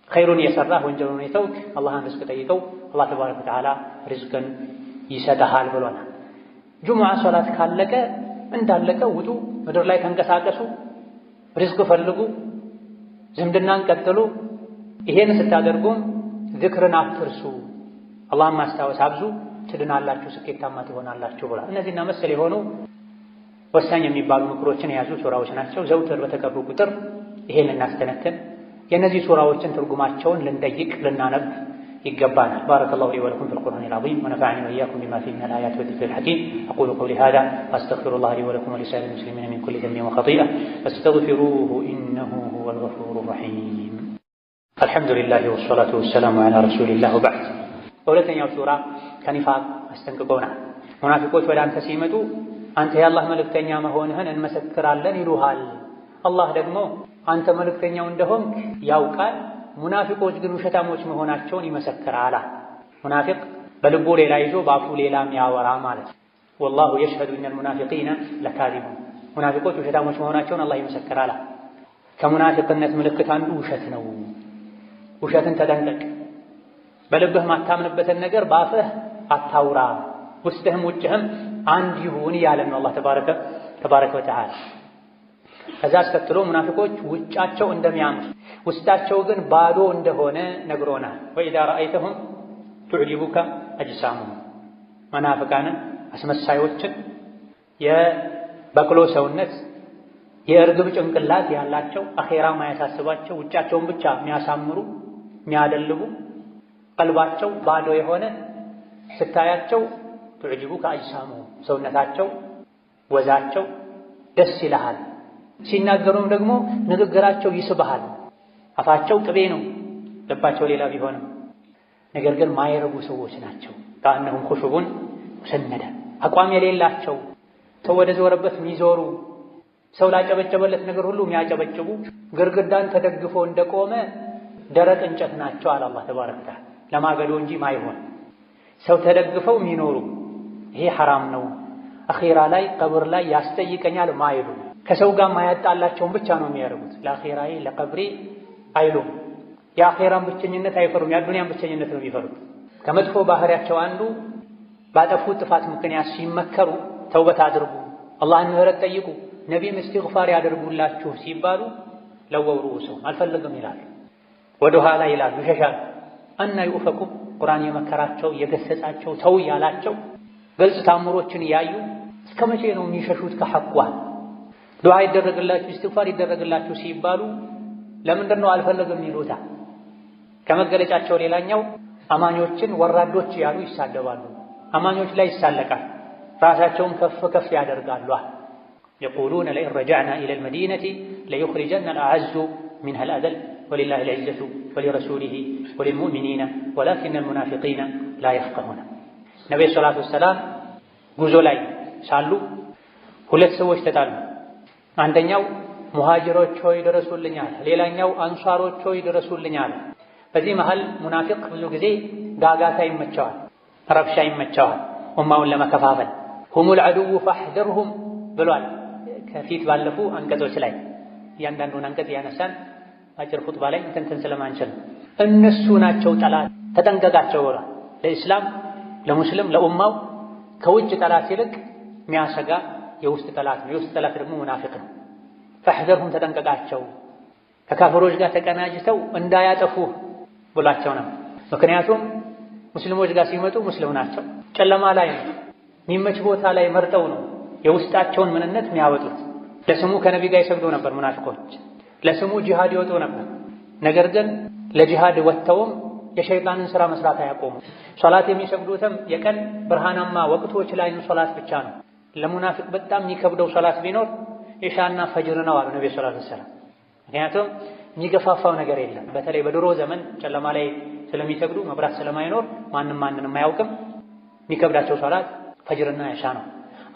ኸይሩን የሰራህ ወንጀሉን የተውክ አላህን ሪዝቅ ጠይቀው፣ አላህ ተባረከ ወተዓላ ሪዝቅን ይሰጥሃል ብሎናል። ጁሙዓ ሶላት ካለቀ እንዳለቀ ውጡ፣ ምድር ላይ ተንቀሳቀሱ፣ ሪዝቅ ፈልጉ፣ ዝምድናን ቀጥሉ። ይሄን ስታደርጉም ዝክርን አትርሱ፣ አላህን ማስታወስ አብዙ፣ ትድናላችሁ፣ ስኬታማ ትሆናላችሁ ብሏል። እነዚህና መሰል የሆኑ ወሳኝ የሚባሉ ምክሮችን የያዙ ሱራዎች ናቸው። ዘውትር በተቀሩ ቁጥር ይሄን ልናስተነትን የእነዚህ ሱራዎችን ትርጉማቸውን ልንጠይቅ ልናነብ ይገባናል። ባረከላሁ ሊ ወለኩም ፊል ቁርአኒል ዐዚም ወነፈዐኒ ወኢያኩም ቢማ ፊሂ ሚነል አያቲ ወዚክሪል ሐኪም አቁሉ ቀውሊ ሃዛ ወአስተግፊሩላህ ሊ ወለኩም ወሊሳኢሪል ሙስሊሚነ ሚን ኩሊ ዘንቢን ወኸጢአ ፈስተግፊሩሁ ኢነሁ ሁወል ገፉሩር ረሒም። አልሐምዱሊላህ ወሰላቱ ወሰላሙ ዐላ ረሱሊላህ ወበዕድ። በሁለተኛው ሱራ ከኒፋቅ አስጠንቅቆናል። ሙናፊቆች ወደ አንተ ሲመጡ አንተ የአላህ መልእክተኛ መሆንህን እንመሰክራለን ይሉሃል። አላህ ደግሞ አንተ መልእክተኛው እንደሆንክ ያውቃል፣ ሙናፊቆች ግን ውሸታሞች መሆናቸውን ይመሰክራል። ሙናፊቅ በልቡ ሌላ ይዞ በአፉ ሌላ የሚያወራ ማለት ነው። ወላሁ የሽሀዱ ኢነል ሙናፊቂነ ለካዚቡን ሙናፊቆች ውሸታሞች መሆናቸውን አላህ ይመሰክራል። ከሙናፊቅነት ምልክት አንዱ ውሸት ነው። ውሸትን ተጠንቀቅ። በልብህ ማታምንበትን ነገር በአፍህ አታውራ፣ ውስጥህም ውጭህም አንድ ይሁን እያለን ነው አላህ ተባረከ ወተዓላ። ከዛ አስከትሎ ሙናፊቆች ውጫቸው እንደሚያምር ውስጣቸው ግን ባዶ እንደሆነ ነግሮናል። ወኢዛ ረአይተሁም ቱዕጂቡከ አጅሳሙሁም መናፍቃንን አስመሳዮችን የበቅሎ ሰውነት የእርግብ ጭንቅላት ያላቸው አኼራ ማያሳስባቸው ውጫቸውን ብቻ የሚያሳምሩ የሚያደልቡ ቀልባቸው ባዶ የሆነ ስታያቸው ቱዕጂቡከ አጅሳሙሁም ሰውነታቸው ወዛቸው ደስ ይልሃል። ሲናገሩም ደግሞ ንግግራቸው ይስብሃል። አፋቸው ቅቤ ነው፣ ልባቸው ሌላ ቢሆንም ነገር ግን ማይረቡ ሰዎች ናቸው። ከአነሁም ኹሹቡን ሙሰነደ አቋም የሌላቸው ሰው ወደ ዞረበት የሚዞሩ ሰው ላጨበጨበለት ነገር ሁሉ የሚያጨበጭቡ ግርግዳን ተደግፎ እንደቆመ ደረቅ እንጨት ናቸው አለ አላህ ተባረከ ወተዓላ። ለማገዶ እንጂ ማይሆን ሰው ተደግፈው የሚኖሩ ይሄ ሐራም ነው፣ አኼራ ላይ ቀብር ላይ ያስጠይቀኛል ማይሉ ከሰው ጋር ማያጣላቸውን ብቻ ነው የሚያደርጉት። ለአኼራዬ ለቀብሬ አይሉም። የአኼራን ብቸኝነት አይፈሩም፣ የአዱንያን ብቸኝነት ነው የሚፈሩት። ከመጥፎ ባህሪያቸው አንዱ ባጠፉት ጥፋት ምክንያት ሲመከሩ ተውበት አድርጉ፣ አላህን ምህረት ጠይቁ፣ ነቢይም እስትግፋር ያደርጉላችሁ ሲባሉ ለወው ሩኡሰሁም አልፈልግም ይላሉ፣ ወደ ኋላ ይላሉ፣ ይሸሻሉ። አና ዩኡፈኩም ቁርአን የመከራቸው የገሰጻቸው ተው ያላቸው ግልጽ ታምሮችን እያዩ እስከ መቼ ነው የሚሸሹት ከሐቋ? ዱዓ ይደረግላችሁ እስትግፋር ይደረግላችሁ ሲባሉ ለምንድን ነው አልፈልግም ይሉታ? ከመገለጫቸው ሌላኛው አማኞችን ወራዶች ያሉ ይሳደባሉ፣ አማኞች ላይ ይሳለቃል፣ ራሳቸውን ከፍ ከፍ ያደርጋሉ። የቁሉነ ለኢን ረጀዕና ኢለል መዲነቲ ለዩኽሪጀነ አልአዐዙ ሚንሀል አዘል ወሊላሂል ዒዘቱ ወሊረሱሊሂ ወሊልሙእሚኒነ ወላኪነል ሙናፊቂነ ላ የፍቀሁነ። ነቢዩ ሰላቱ ወሰላም ጉዞ ላይ ሳሉ ሁለት ሰዎች ተጣሉ። አንደኛው ሙሃጅሮች ሆይ ድረሱልኛል፣ ሌላኛው አንሷሮች ሆይ ድረሱልኛል። በዚህ መሃል ሙናፊቅ ብዙ ጊዜ ጋጋታ ይመቸዋል፣ ረብሻ ይመቸዋል፣ ኡማውን ለመከፋፈል። ሁሙል ዐዱው ፈሕዘርሁም ብሏል ከፊት ባለፉ አንቀጾች ላይ። እያንዳንዱን አንቀጽ ያነሳን አጭር ኹጥባ ላይ እንትን ስለማንችል እነሱ ናቸው ጠላት፣ ተጠንቀቃቸው ብሏል። ለኢስላም ለሙስሊም ለኡማው ከውጭ ጠላት ይልቅ የሚያሰጋ የውስጥ ጠላት ነው። የውስጥ ጠላት ደግሞ ሙናፊቅ ነው። ፈሕዘርሁም ተጠንቀቃቸው፣ ከካፍሮች ጋር ተቀናጅተው እንዳያጠፉህ ብሏቸው ነው። ምክንያቱም ሙስሊሞች ጋር ሲመጡ ሙስሊም ናቸው፣ ጨለማ ላይ ነው፣ የሚመች ቦታ ላይ መርጠው ነው የውስጣቸውን ምንነት የሚያወጡት። ለስሙ ከነቢ ጋር ይሰግዱ ነበር ሙናፊቆች፣ ለስሙ ጂሃድ ይወጡ ነበር። ነገር ግን ለጂሃድ ወጥተውም የሸይጣንን ሥራ መስራት አያቆሙ። ሶላት የሚሰግዱትም የቀን ብርሃናማ ወቅቶች ላይ ሶላት ብቻ ነው። ለሙናፊቅ በጣም የሚከብደው ሶላት ቢኖር ኢሻና ፈጅር ነው አሉ ነብዩ ሰለላሁ ዐለይሂ ወሰለም። ምክንያቱም የሚገፋፋው ነገር የለም። በተለይ በድሮ ዘመን ጨለማ ላይ ስለሚሰግዱ መብራት ስለማይኖር ማንንም አያውቅም። የሚከብዳቸው ሶላት ፈጅርና ኢሻ ነው።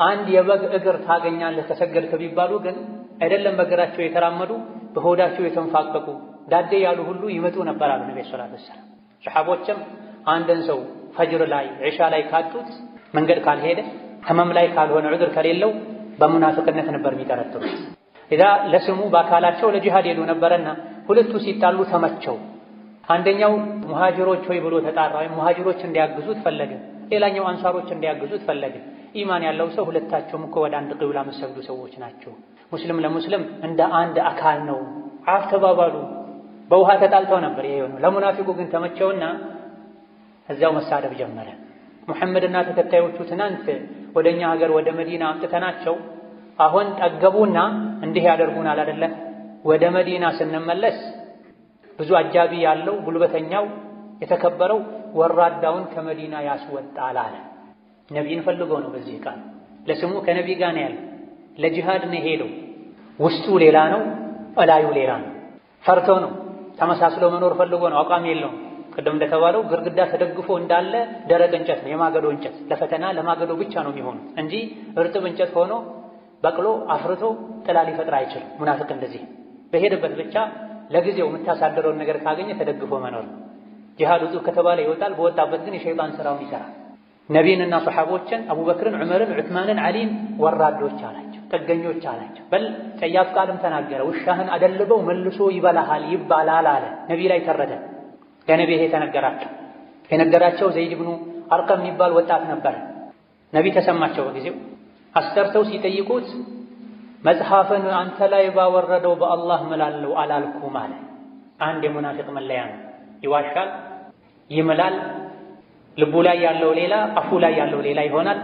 አንድ የበግ እግር ታገኛለህ ከሰገድክ ቢባሉ ግን አይደለም በእግራቸው የተራመዱ በሆዳቸው የተንፋቀቁ ዳዴ ያሉ ሁሉ ይመጡ ነበር አሉ ነብዩ ሰለላሁ ዐለይሂ ወሰለም። ሰሐቦችም አንድን ሰው ፈጅር ላይ ኢሻ ላይ ካጡት መንገድ ካልሄደ ህመም ላይ ካልሆነ ዑድር ከሌለው በሙናፊቅነት ነበር የሚጠረጥሩት። ኢዛ ለስሙ በአካላቸው ለጂሃድ ሄዱ ነበርና ሁለቱ ሲጣሉ ተመቸው። አንደኛው ሙሃጅሮች ሆይ ብሎ ተጣራ፣ ወይም ሙሃጅሮች እንዲያግዙት ፈለገ። ሌላኛው አንሳሮች እንዲያግዙት ፈለገ። ኢማን ያለው ሰው ሁለታቸውም እኮ ወደ አንድ ቂብላ የሚሰግዱ ሰዎች ናቸው፣ ሙስሊም ለሙስሊም እንደ አንድ አካል ነው። አፍ ተባባሉ። በውሃ ተጣልተው ነበር ይሄ ነው። ለሙናፊቁ ግን ተመቸውና እዚያው መሳደብ ጀመረ። ሙሐመድና ተከታዮቹ ትናንት ወደኛ ሀገር ወደ መዲና አምጥተናቸው አሁን ጠገቡና እንዲህ ያደርጉናል አይደለ? ወደ መዲና ስንመለስ ብዙ አጃቢ ያለው ጉልበተኛው የተከበረው ወራዳውን ከመዲና ያስወጣል አለ። ነቢይን ፈልገው ነው። በዚህ ቃል ለስሙ ከነቢ ጋር ነው ያለው። ለጂሃድ ነው ሄደው፣ ውስጡ ሌላ ነው፣ እላዩ ሌላ ነው። ፈርቶ ነው፣ ተመሳስሎ መኖር ፈልጎ ነው። አቋም የለውም። ቅድም እንደተባለው ግርግዳ ተደግፎ እንዳለ ደረቅ እንጨት ነው፣ የማገዶ እንጨት። ለፈተና ለማገዶ ብቻ ነው የሚሆኑት እንጂ እርጥብ እንጨት ሆኖ በቅሎ አፍርቶ ጥላ ሊፈጥር አይችልም። ሙናፊቅ እንደዚህ በሄደበት ብቻ ለጊዜው የምታሳድረውን ነገር ካገኘ ተደግፎ መኖር። ጂሃድ ውጡ ከተባለ ይወጣል። በወጣበት ግን የሸይጣን ስራውን ይሰራል። ነቢይንና ሱሐቦችን አቡበክርን፣ ዑመርን፣ ዑስማንን፣ ዓሊን ወራዶች አላቸው፣ ጥገኞች አላቸው። በል ጸያፍ ቃልም ተናገረ። ውሻህን አደልበው መልሶ ይበላሃል ይባላል አለ። ነቢይ ላይ ተረደ። ለነቢይ ይሄ ተነገራቸው። የነገራቸው ዘይድ ብኑ አርቀም የሚባል ወጣት ነበር። ነቢይ ተሰማቸው። በጊዜው አስጠርተው ሲጠይቁት መጽሐፍን አንተ ላይ ባወረደው በአላህ እምላለሁ አላልኩም አለ። አንድ የሙናፊቅ መለያ ነው። ይዋሻል፣ ይምላል፣ ልቡ ላይ ያለው ሌላ፣ አፉ ላይ ያለው ሌላ ይሆናል።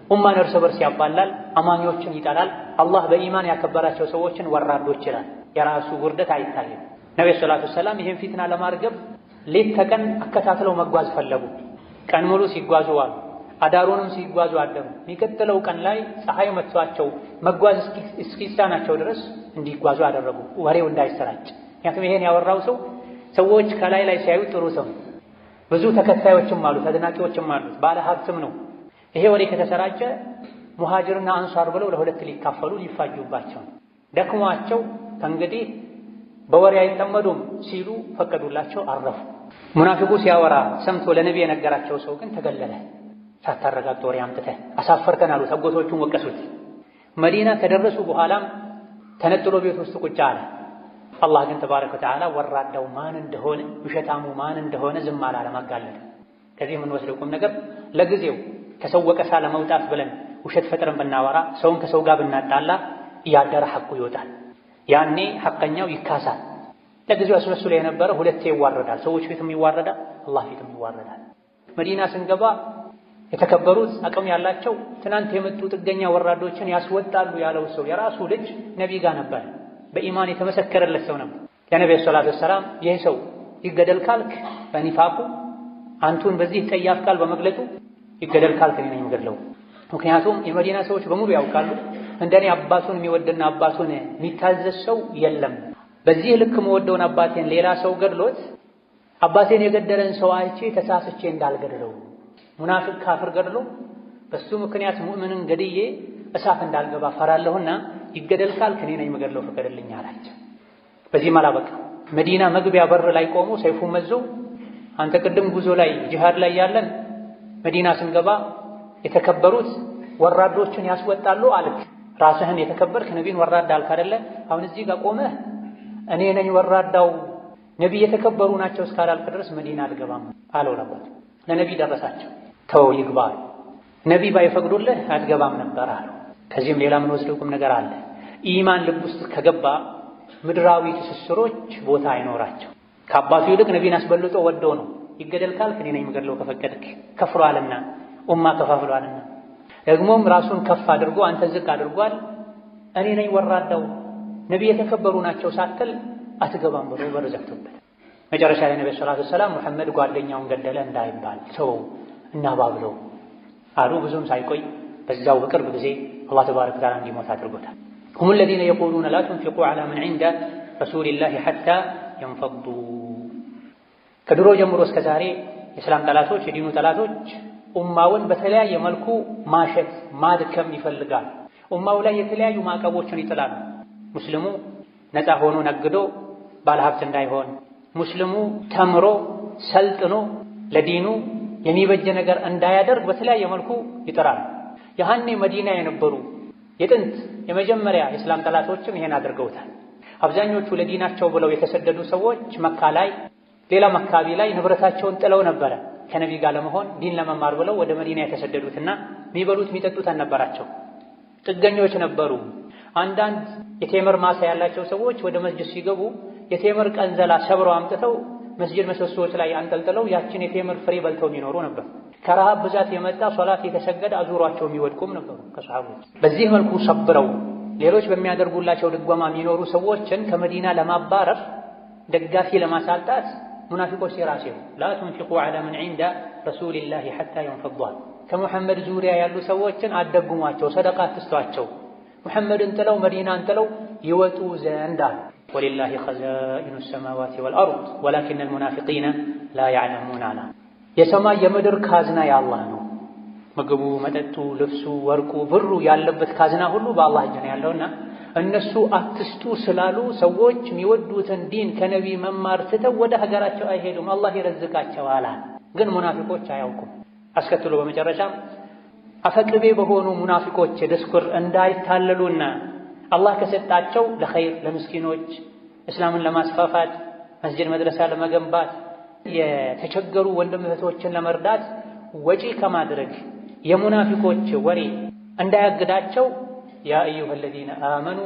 ኡማን እርስ በርስ ያባላል፣ አማኞችን ይጠላል። አላህ በኢማን ያከበራቸው ሰዎችን ወራዶች ይላል። የራሱ ውርደት አይታይም። ነብዩ ሰለላሁ ዐለይሂ ወሰለም ይህን ፊትና ለማርገብ ሌት ተቀን አከታትለው መጓዝ ፈለጉ። ቀን ሙሉ ሲጓዙ ዋሉ፣ አዳሩንም ሲጓዙ አደሩ። የሚቀጥለው ቀን ላይ ፀሐይ መጥቷቸው መጓዝ እስኪሳናቸው ድረስ እንዲጓዙ አደረጉ፣ ወሬው እንዳይሰራጭ። ምክንያቱም ይሄን ያወራው ሰው ሰዎች ከላይ ላይ ሲያዩ ጥሩ ሰው፣ ብዙ ተከታዮችም አሉት፣ አድናቂዎችም አሉት፣ ባለ ሀብትም ነው። ይሄ ወሬ ከተሰራጨ ሙሃጅርና አንሷር ብለው ለሁለት ሊካፈሉ ሊፋጁባቸው ደክሟቸው ከእንግዲህ በወሬ አይጠመዱም ሲሉ ፈቀዱላቸው፣ አረፉ። ሙናፊቁ ሲያወራ ሰምቶ ለነቢ የነገራቸው ሰው ግን ተገለለ። ሳታረጋግጥ ወሬ አምጥተህ አሳፈርከን አሉት። አጎቶቹን ወቀሱት። መዲና ከደረሱ በኋላም ተነጥሎ ቤት ውስጥ ቁጭ አለ። አላህ ግን ተባረከ ወተዓላ ወራዳው ማን እንደሆነ ውሸታሙ ማን እንደሆነ ዝም አላለም፣ አጋለጠ። ከዚህ የምንወስደው ቁም ነገር ለጊዜው ከሰው ወቀሳ ለመውጣት ብለን ውሸት ፈጥረን ብናወራ፣ ሰውን ከሰው ጋር ብናጣላ እያደረ ሐቁ ይወጣል። ያኔ ሐቀኛው ይካሳል። ለጊዜው አስመስሎ የነበረ ሁለቴ ይዋረዳል። ሰዎች ፊትም ይዋረዳል፣ አላህ ፊትም ይዋረዳል። መዲና ስንገባ የተከበሩት አቅም ያላቸው ትናንት የመጡ ጥገኛ ወራዶችን ያስወጣሉ ያለው ሰው የራሱ ልጅ ነቢይ ጋር ነበር። በኢማን የተመሰከረለት ሰው ነበር። ለነብዩ ሰለላሁ ዐለይሂ ወሰለም ይህ ሰው ይገደል ካልክ በኒፋቁ አንቱን በዚህ ጠያፍ ቃል በመግለጡ ይገደል ካልክ እኔ ነኝ የምገድለው። ምክንያቱም የመዲና ሰዎች በሙሉ ያውቃሉ እንደኔ አባቱን የሚወድና አባቱን የሚታዘዝ ሰው የለም። በዚህ ልክ መወደውን አባቴን ሌላ ሰው ገድሎት አባቴን የገደለን ሰው አይቼ ተሳስቼ እንዳልገድለው፣ ሙናፊቅ ካፍር ገድሎ በሱ ምክንያት ሙእምንን ገድዬ እሳት እንዳልገባ ፈራለሁና ይገደል ካልክ እኔ ነኝ የምገድለው ፍቀድልኝ አላቸው። በዚህም አላበቃ። መዲና መግቢያ በር ላይ ቆሞ ሰይፉን መዞ አንተ ቅድም ጉዞ ላይ ጂሃድ ላይ ያለን መዲና ስንገባ የተከበሩት ወራዶችን ያስወጣሉ አልክ። ራስህን የተከበርክ ነቢይን ወራዳ አልክ አይደለ? አሁን እዚህ ጋር ቆመህ እኔ ነኝ ወራዳው ነቢይ የተከበሩ ናቸው እስካላልክ ድረስ መዲና አልገባም አለው ነበር። ለነቢይ ደረሳቸው። ተው ይግባ፣ ነቢይ ባይፈቅዱልህ አትገባም ነበር አለው። ከዚህም ሌላ ምን ወስደው ቁም ነገር አለ። ኢማን ልብ ውስጥ ከገባ ምድራዊ ትስስሮች ቦታ አይኖራቸው። ከአባቱ ይልቅ ነቢይን አስበልጦ ወደው ነው። ይገደል ካልክ እኔ ነኝ የምገድለው ከፈቀድክ። ከፍሯልና ኡማ ከፋፍሏልና ደግሞም ራሱን ከፍ አድርጎ አንተ ዝቅ አድርጓል። እኔ ነኝ ወራዳው ነቢይ የተከበሩ ናቸው ሳትል አትገባም ብሎ በር ዘግቶበት መጨረሻ ላይ ነብዩ ሰለላሁ ዐለይሂ ወሰለም ሙሐመድ ጓደኛውን ገደለ እንዳይባል ሰው እናባብለው አሉ። ብዙም ሳይቆይ በዛው በቅርብ ጊዜ አላህ ተባረከ ወተዓላ እንዲሞት አድርጎታል። هم الذين يقولون لا تنفقوا على من عند رسول الله حتى ينفضوا። ከድሮ ጀምሮ እስከ ዛሬ የእስላም ጠላቶች የዲኑ ጠላቶች ኡማውን በተለያየ መልኩ ማሸት ማድከም ይፈልጋል። ኡማው ላይ የተለያዩ ማዕቀቦችን ይጥላሉ። ሙስሊሙ ነፃ ሆኖ ነግዶ ባለሀብት እንዳይሆን፣ ሙስሊሙ ተምሮ ሰልጥኖ ለዲኑ የሚበጀ ነገር እንዳያደርግ በተለያየ መልኩ ይጥራል። ያኔ መዲና የነበሩ የጥንት የመጀመሪያ የእስላም ጠላቶችም ይሄን አድርገውታል። አብዛኞቹ ለዲናቸው ብለው የተሰደዱ ሰዎች መካ ላይ ሌላም አካባቢ ላይ ንብረታቸውን ጥለው ነበረ ከነቢይ ጋር ለመሆን ዲን ለመማር ብለው ወደ መዲና የተሰደዱትና የሚበሉት የሚጠጡት አልነበራቸው፣ ጥገኞች ነበሩ። አንዳንድ የቴምር ማሳ ያላቸው ሰዎች ወደ መስጂድ ሲገቡ የቴምር ቀንዘላ ሰብረው አምጥተው መስጂድ ምሰሶዎች ላይ አንጠልጥለው ያችን የቴምር ፍሬ በልተው የሚኖሩ ነበር። ከረሃብ ብዛት የመጣ ሶላት የተሰገደ አዙሯቸው የሚወድቁም ነበሩ ከሰሃቦች። በዚህ መልኩ ሰብረው ሌሎች በሚያደርጉላቸው ድጎማ የሚኖሩ ሰዎችን ከመዲና ለማባረር ደጋፊ ለማሳጣት ሙናፊቆች ሲራሴው ላ ቱንፊቁ ዐላ መን ዒንደ ረሱሊላሂ ሐታ የንፈዷ። ከሙሐመድ ዙሪያ ያሉ ሰዎችን አደጉሟቸው፣ ሰደቃ አትስጧቸው፣ ሙሐመድን ጥለው መዲናን ጥለው ይወጡ ዘንድ አሉ። ወሊላሂ ኸዛኢኑ ሰማዋቲ ወልአርድ ወላኪነል ሙናፊቂነ ላ ያዕለሙን አላ። የሰማይ የምድር ካዝና የአላህ ነው። ምግቡ፣ መጠጡ፣ ልብሱ፣ ወርቁ፣ ብሩ ያለበት ካዝና ሁሉ በአላህ እጅ ነው ያለውና እነሱ አትስጡ ስላሉ ሰዎች የሚወዱትን ዲን ከነቢ መማር ትተው ወደ ሀገራቸው አይሄዱም። አላህ ይረዝቃቸዋል። ግን ሙናፊቆች አያውቁም። አስከትሎ በመጨረሻም አፈቅቤ በሆኑ ሙናፊቆች ድስኩር እንዳይታለሉና አላህ ከሰጣቸው ለኸይር ለምስኪኖች እስላምን ለማስፋፋት መስጂድ መድረሳ ለመገንባት የተቸገሩ ወንድም እህቶችን ለመርዳት ወጪ ከማድረግ የሙናፊቆች ወሬ እንዳያግዳቸው ያ አዩሃ አለዚነ አመኑ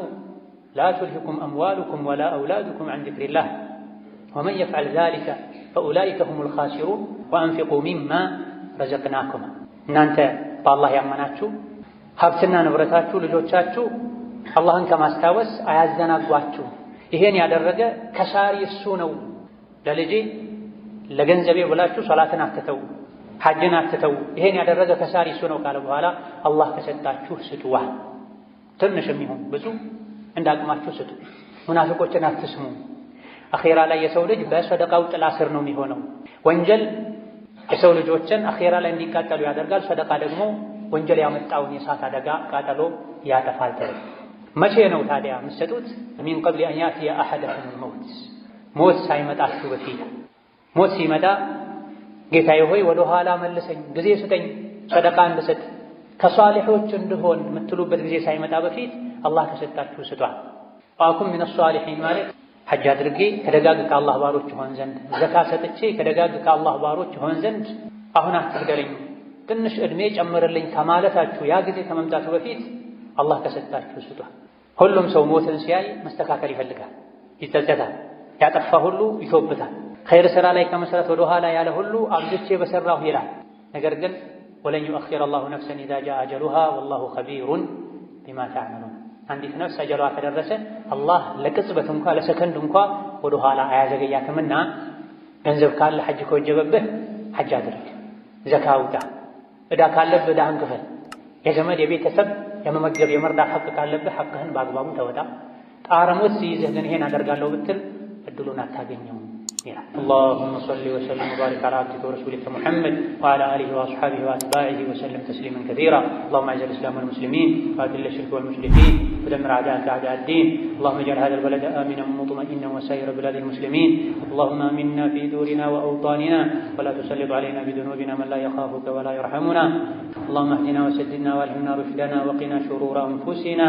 ላ ቱልሂኩም አምዋሉኩም ወላ አውላዱኩም ዐን ዚክሪላህ ወመን የፍዐል ዛሊከ ፈኡላኢከ ሁሙል ኻሲሩን ወአንፊቁ ሚማ ረዘቅናኩም። እናንተ በአላህ ያመናችሁ ሀብትና ንብረታችሁ ልጆቻችሁ አላህን ከማስታወስ አያዘናጓችሁ። ይሄን ያደረገ ከሳሪ እሱ ነው። ለልጄ ለገንዘቤ ብላችሁ ሶላትን አትተው፣ ሐጅን አትተው። ይሄን ያደረገ ከሳሪ እሱ ነው ካለ በኋላ አላህ ከሰጣችሁ ስጡዋ። ትንሽም ይሁን ብዙ እንዳቅማችሁ ስጡ። ሙናፊቆችን አትስሙ። አኼራ ላይ የሰው ልጅ በሰደቃው ጥላ ስር ነው የሚሆነው። ወንጀል የሰው ልጆችን አኼራ ላይ እንዲቃጠሉ ያደርጋል። ሰደቃ ደግሞ ወንጀል ያመጣውን የእሳት አደጋ ቃጠሎ ያጠፋል። መቼ ነው ታዲያ የምትሰጡት? ሚን ቀብሊ አን ያእቲየ አሐደኩሙል መውት፣ ሞት ሳይመጣችሁ በፊት። ሞት ሲመጣ ጌታዬ ሆይ ወደ ኋላ መልሰኝ፣ ጊዜ ስጠኝ፣ ሰደቃ እንድሰጥ ከሷሊሖች እንድሆን የምትሉበት ጊዜ ሳይመጣ በፊት አላህ ከሰጣችሁ ስጧል። ወአኩን ሚነ ሷሊሒን ማለት ሐጅ አድርጌ ከደጋግ ከአላህ ባሮች ሆን ዘንድ፣ ዘካ ሰጥቼ ከደጋግ ከአላህ ባሮች ሆን ዘንድ አሁን አትግደለኝ፣ ትንሽ ዕድሜ ጨምርልኝ ከማለታችሁ ያ ጊዜ ከመምጣቱ በፊት አላህ ከሰጣችሁ ስጧል። ሁሉም ሰው ሞትን ሲያይ መስተካከል ይፈልጋል፣ ይጸጸታል። ያጠፋ ሁሉ ይቶብታል። ኸይር ሥራ ላይ ከመስራት ወደ ኋላ ያለ ሁሉ አብዝቼ በሰራሁ ይላል። ነገር ግን ወለን ዩአኺረ አላሁ ነፍሰን ኢዛ ጃአ አጀሉሃ ወላሁ ኸቢሩን ቢማ ተዕመሉን። አንዲት ነፍስ አጀሏ ከደረሰ አላህ ለቅጽበት እንኳ ለሰከንድ እንኳ ወደ ኋላ አያዘገያትምና ገንዘብ ካለ ሐጅ ከወጀበብህ ሐጅ አድርግ፣ ዘካ አውጣ፣ ዕዳ ካለብህ ዕዳህን ክፈል፣ የዘመድ የቤተሰብ የመመገብ የመርዳት ሐቅ ካለብህ ሐቅህን በአግባቡ ተወጣ። ጣረ ሞት ሲይዝህ ግን ይሄን አደርጋለሁ ብትል እድሉን አታገኘውም ይላል። اللهم صل وسلم وبارك على عبدك ورسولك محمد وعلى آله وأصحابه وأتباعه وسلم تسليما كثيرا. اللهم أعز الإسلام والمسلمين وأذل الشرك والمشركين ودمر أعداءك أعداء الدين. اللهم اجعل هذا البلد آمنا مطمئنا وسائر بلاد المسلمين. اللهم آمنا في دورنا وأوطاننا ولا تسلط علينا بذنوبنا من لا يخافك ولا يرحمنا. اللهم اهدنا وسددنا والهمنا رشدنا وقنا شرور أنفسنا.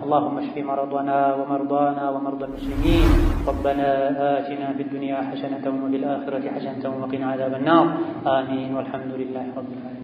اللهم اشف مرضنا ومرضانا ومرضى المسلمين. ربنا آتنا في الدنيا حسنة وفي الآخرة حسنة وقنا عذاب النار. آمين والحمد لله رب العالمين.